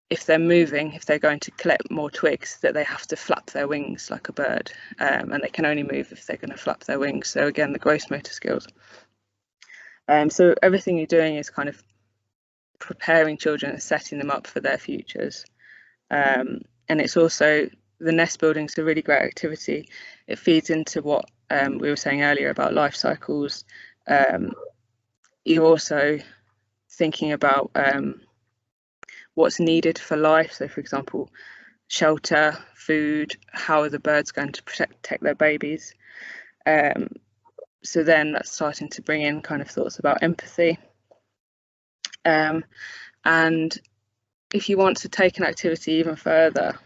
if they're moving, if they're going to collect more twigs, that they have to flap their wings like a bird, and they can only move if they're going to flap their wings. So again, the gross motor skills. So everything you're doing is kind of preparing children and setting them up for their futures. And it's also, the nest building is a really great activity. It feeds into what we were saying earlier about life cycles. You're also thinking about what's needed for life. So for example, shelter, food, how are the birds going to protect their babies? So then that's starting to bring in kind of thoughts about empathy. And if you want to take an activity even further,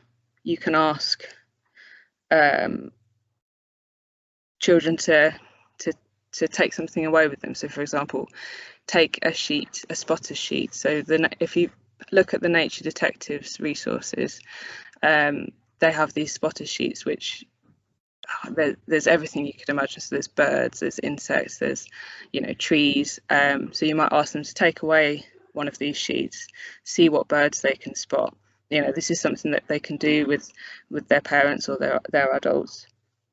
you can ask children to take something away with them. So for example, take a sheet, a spotter sheet. So if you look at the Nature Detectives resources, they have these spotter sheets, which there's everything you could imagine. So there's birds, there's insects, there's trees. So you might ask them to take away one of these sheets, see what birds they can spot. This is something that they can do with their parents or their adults.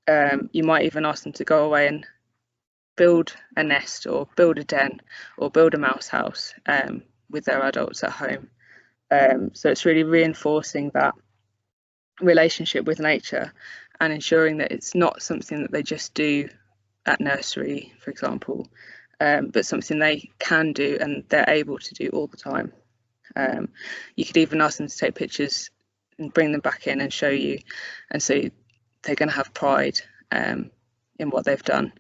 You might even ask them to go away and build a nest or build a den or build a mouse house with their adults at home. So it's really reinforcing that relationship with nature and ensuring that it's not something that they just do at nursery, for example, but something they can do and they're able to do all the time. You could even ask them to take pictures and bring them back in and show you, and so they're going to have pride in what they've done.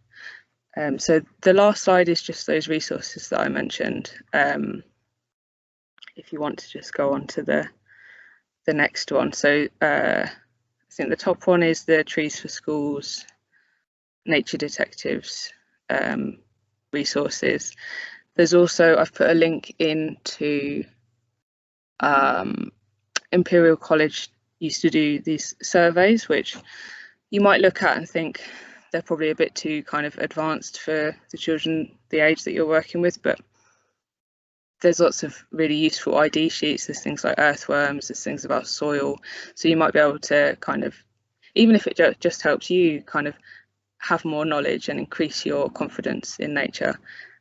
So the last slide is just those resources that I mentioned. If you want to just go on to the next one. So I think the top one is the Trees for Schools, Nature Detectives resources. There's also, I've put a link into Imperial College used to do these surveys, which you might look at and think they're probably a bit too kind of advanced for the children the age that you're working with, but there's lots of really useful ID sheets. There's things like earthworms, there's things about soil. So you might be able to kind of, even if it just helps you kind of have more knowledge and increase your confidence in nature.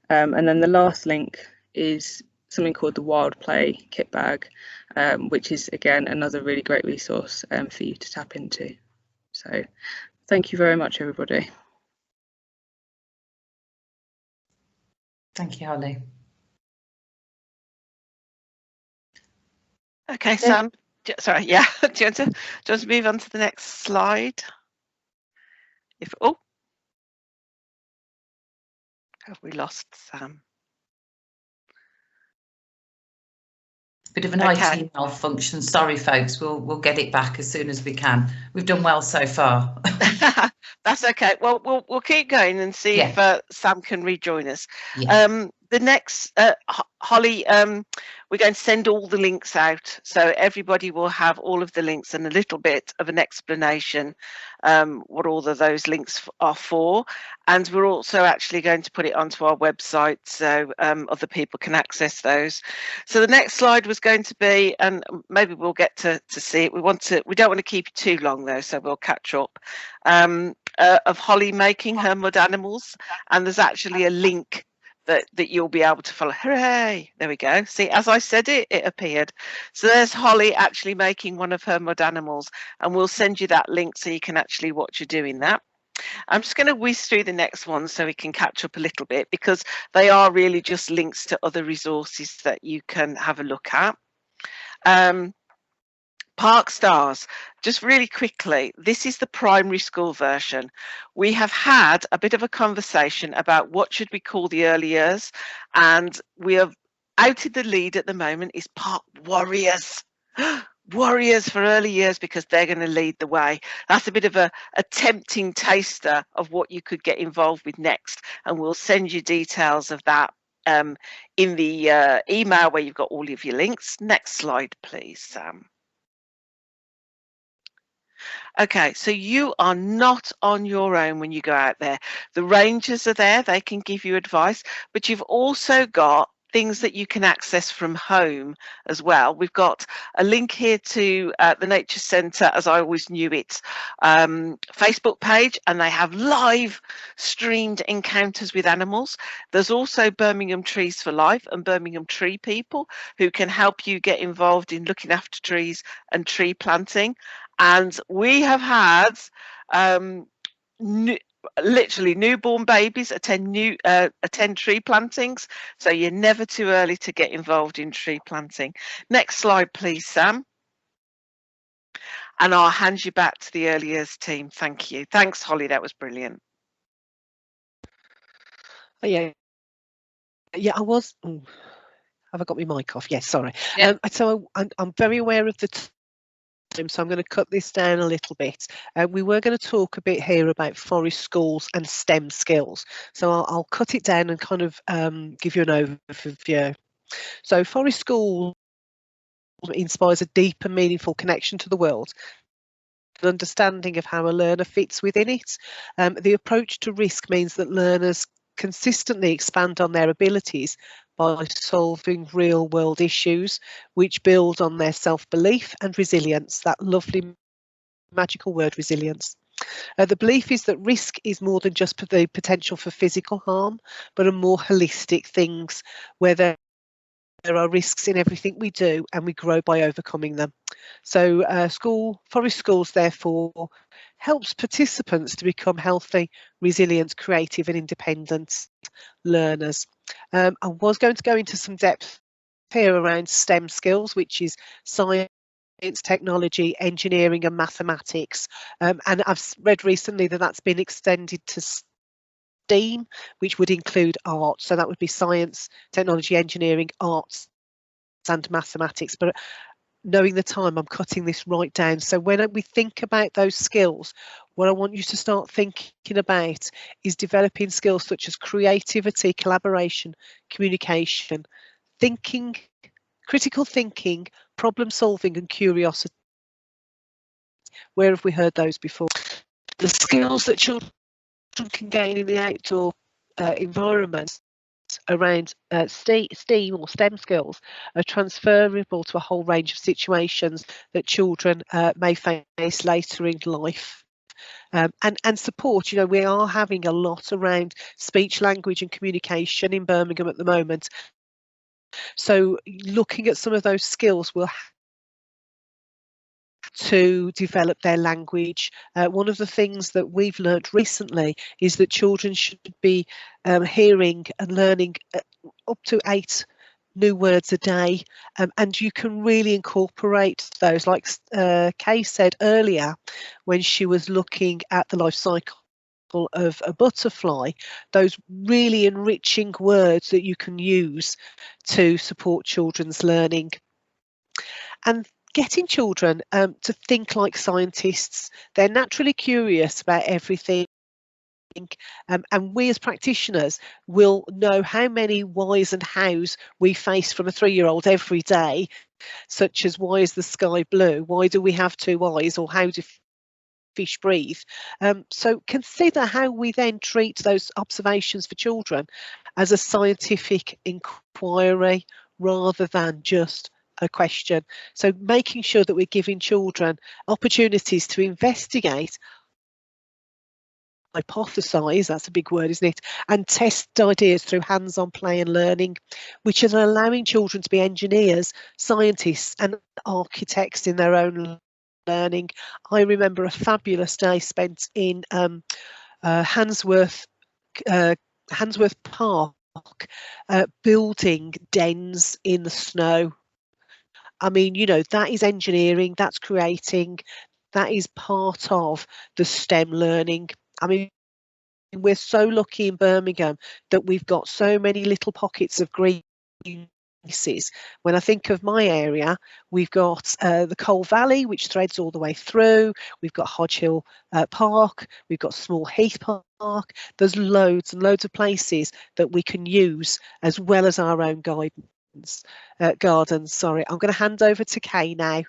And then the last link is something called the Wild Play Kit Bag, which is again another really great resource for you to tap into. So thank you very much, everybody. Thank you, Holly. Okay, Sam. Sorry, yeah. Do you want to move on to the next slide? Have we lost Sam? Bit of an IT malfunction. Sorry, folks. We'll get it back as soon as we can. We've done well so far. That's okay. Well, we'll keep going and see if Sam can rejoin us. Yeah. The next, Holly, we're going to send all the links out, so everybody will have all of the links and a little bit of an explanation what all of those links are for. And we're also actually going to put it onto our website so other people can access those. So the next slide was going to be, and maybe we'll get to see it. We don't want to keep it too long though, so we'll catch up. Of Holly making her mud animals, and there's actually a link that you'll be able to follow. Hooray! There we go. See, as I said it appeared. So there's Holly actually making one of her mud animals, and we'll send you that link so you can actually watch her doing that. I'm just going to whiz through the next one so we can catch up a little bit, because they are really just links to other resources that you can have a look at. Park Stars, just really quickly, this is the primary school version. We have had a bit of a conversation about what should we call the early years, and we have outed the lead at the moment is Park Warriors. Warriors for early years, because they're going to lead the way. That's a bit of a tempting taster of what you could get involved with next, and we'll send you details of that in the email where you've got all of your links. Next slide, please, Sam. Okay, so you are not on your own when you go out there. The rangers are there, they can give you advice, but you've also got things that you can access from home as well. We've got a link here to the Nature Centre, as I always knew it, Facebook page, and they have live streamed encounters with animals. There's also Birmingham Trees for Life and Birmingham Tree People who can help you get involved in looking after trees and tree planting. And we have had literally newborn babies attend tree plantings, so you're never too early to get involved in tree planting. Next slide, please, Sam. And I'll hand you back to the early years team. Thank you. Thanks, Holly. That was brilliant. Oh, yeah, I was. Have I got my mic off? Yes, sorry. Yeah. So I'm very aware of the time, so I'm going to cut this down a little bit. We were going to talk a bit here about forest schools and STEM skills, so I'll cut it down and kind of give you an overview. So forest school inspires a deep and meaningful connection to the world, an understanding of how a learner fits within it. The approach to risk means that learners consistently expand on their abilities by solving real world issues, which build on their self-belief and resilience, that lovely magical word, resilience. The belief is that risk is more than just the potential for physical harm, but a more holistic things where there are risks in everything we do and we grow by overcoming them. So forest schools therefore helps participants to become healthy, resilient, creative and independent learners. I was going to go into some depth here around STEM skills, which is science, technology, engineering and mathematics. And I've read recently that that's been extended to STEAM, which would include art. So that would be science, technology, engineering, arts and mathematics. But knowing the time, I'm cutting this right down. So when we think about those skills, what I want you to start thinking about is developing skills such as creativity, collaboration, communication, thinking, critical thinking, problem solving and curiosity. Where have we heard those before? The skills that children can gain in the outdoor environment around STEAM or STEM skills are transferable to a whole range of situations that children may face later in life. And support, we are having a lot around speech, language and communication in Birmingham at the moment. So looking at some of those skills will to develop their language. One of the things that we've learnt recently is that children should be hearing and learning up to 8 new words a day, and you can really incorporate those, like Kay said earlier when she was looking at the life cycle of a butterfly, those really enriching words that you can use to support children's learning. And getting children to think like scientists. They're naturally curious about everything. And we as practitioners will know how many whys and hows we face from a 3-year-old every day, such as why is the sky blue? Why do we have 2 eyes? Or how do fish breathe? So consider how we then treat those observations for children as a scientific inquiry rather than just a question. So making sure that we're giving children opportunities to investigate, hypothesize, that's a big word, isn't it, and test ideas through hands-on play and learning, which is allowing children to be engineers, scientists and architects in their own learning. I remember a fabulous day spent in Handsworth Park, building dens in the snow. I mean, that is engineering, that's creating, that is part of the STEM learning. I mean, we're so lucky in Birmingham that we've got so many little pockets of green spaces. When I think of my area, we've got the Coal Valley, which threads all the way through. We've got Hodge Hill Park. We've got Small Heath Park. There's loads and loads of places that we can use as well as our own gardens. Sorry, I'm going to hand over to Kay now.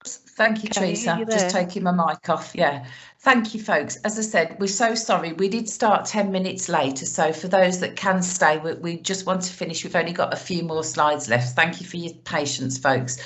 Thank you, Teresa. Just taking my mic off. Yeah. Thank you, folks. As I said, we're so sorry. We did start 10 minutes later. So for those that can stay, we just want to finish. We've only got a few more slides left. Thank you for your patience, folks.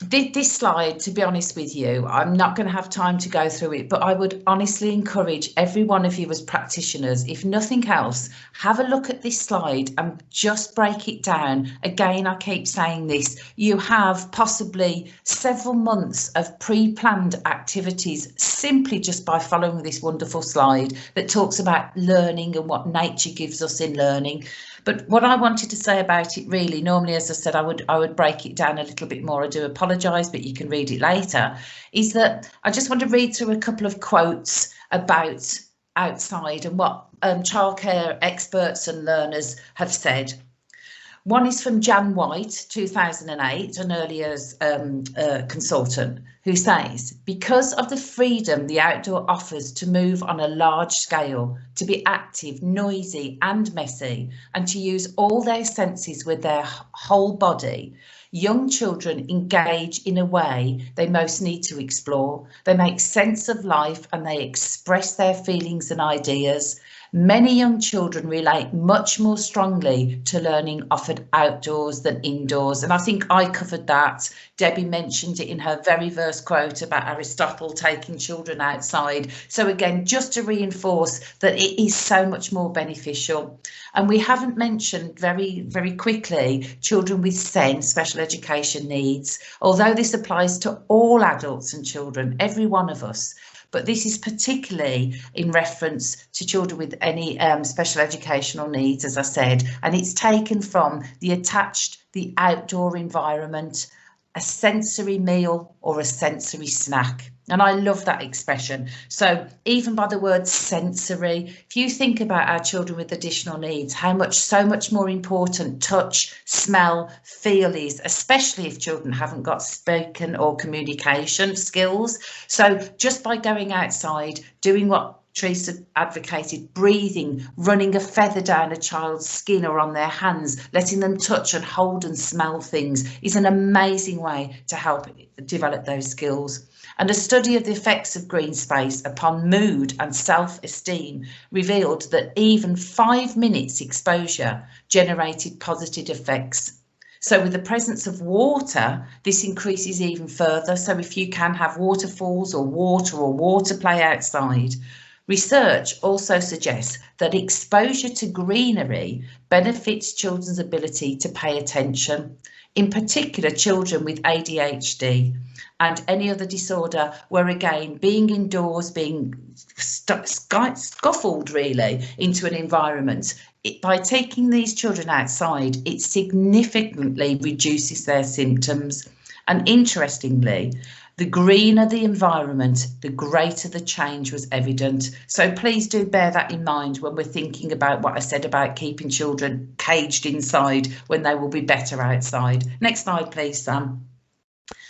This slide, to be honest with you, I'm not going to have time to go through it, but I would honestly encourage every one of you as practitioners, if nothing else, have a look at this slide and just break it down. Again, I keep saying this, you have possibly several months of pre-planned activities simply just by following this wonderful slide that talks about learning and what nature gives us in learning. But what I wanted to say about it really, normally, as I said, I would break it down a little bit more. I do apologise, but you can read it later, is that I just want to read through a couple of quotes about outside and what childcare experts and learners have said. One is from Jan White, 2008, an early years consultant, who says, because of the freedom the outdoor offers to move on a large scale, to be active, noisy and messy, and to use all their senses with their whole body, young children engage in a way they most need to explore. They make sense of life and they express their feelings and ideas. Many young children relate much more strongly to learning offered outdoors than indoors. And I think I covered that. Debbie mentioned it in her very first quote about Aristotle taking children outside. So again, just to reinforce that it is so much more beneficial. And we haven't mentioned very, very quickly children with SEN, special education needs, although this applies to all adults and children, every one of us. But this is particularly in reference to children with any special educational needs, as I said, and it's taken from the outdoor environment, a sensory meal or a sensory snack. And I love that expression. So even by the word sensory, if you think about our children with additional needs, so much more important touch, smell, feel is, especially if children haven't got spoken or communication skills. So just by going outside, doing what Teresa advocated breathing, running a feather down a child's skin or on their hands, letting them touch and hold and smell things is an amazing way to help develop those skills. And a study of the effects of green space upon mood and self-esteem revealed that even 5 minutes exposure generated positive effects. So with the presence of water, this increases even further. So if you can have waterfalls or water play outside. Research also suggests that exposure to greenery benefits children's ability to pay attention, in particular children with ADHD and any other disorder where, again, being indoors, being scuffled really into an environment, by taking these children outside, it significantly reduces their symptoms. And interestingly, the greener the environment, the greater the change was evident. So please do bear that in mind when we're thinking about what I said about keeping children caged inside when they will be better outside. Next slide, please, Sam.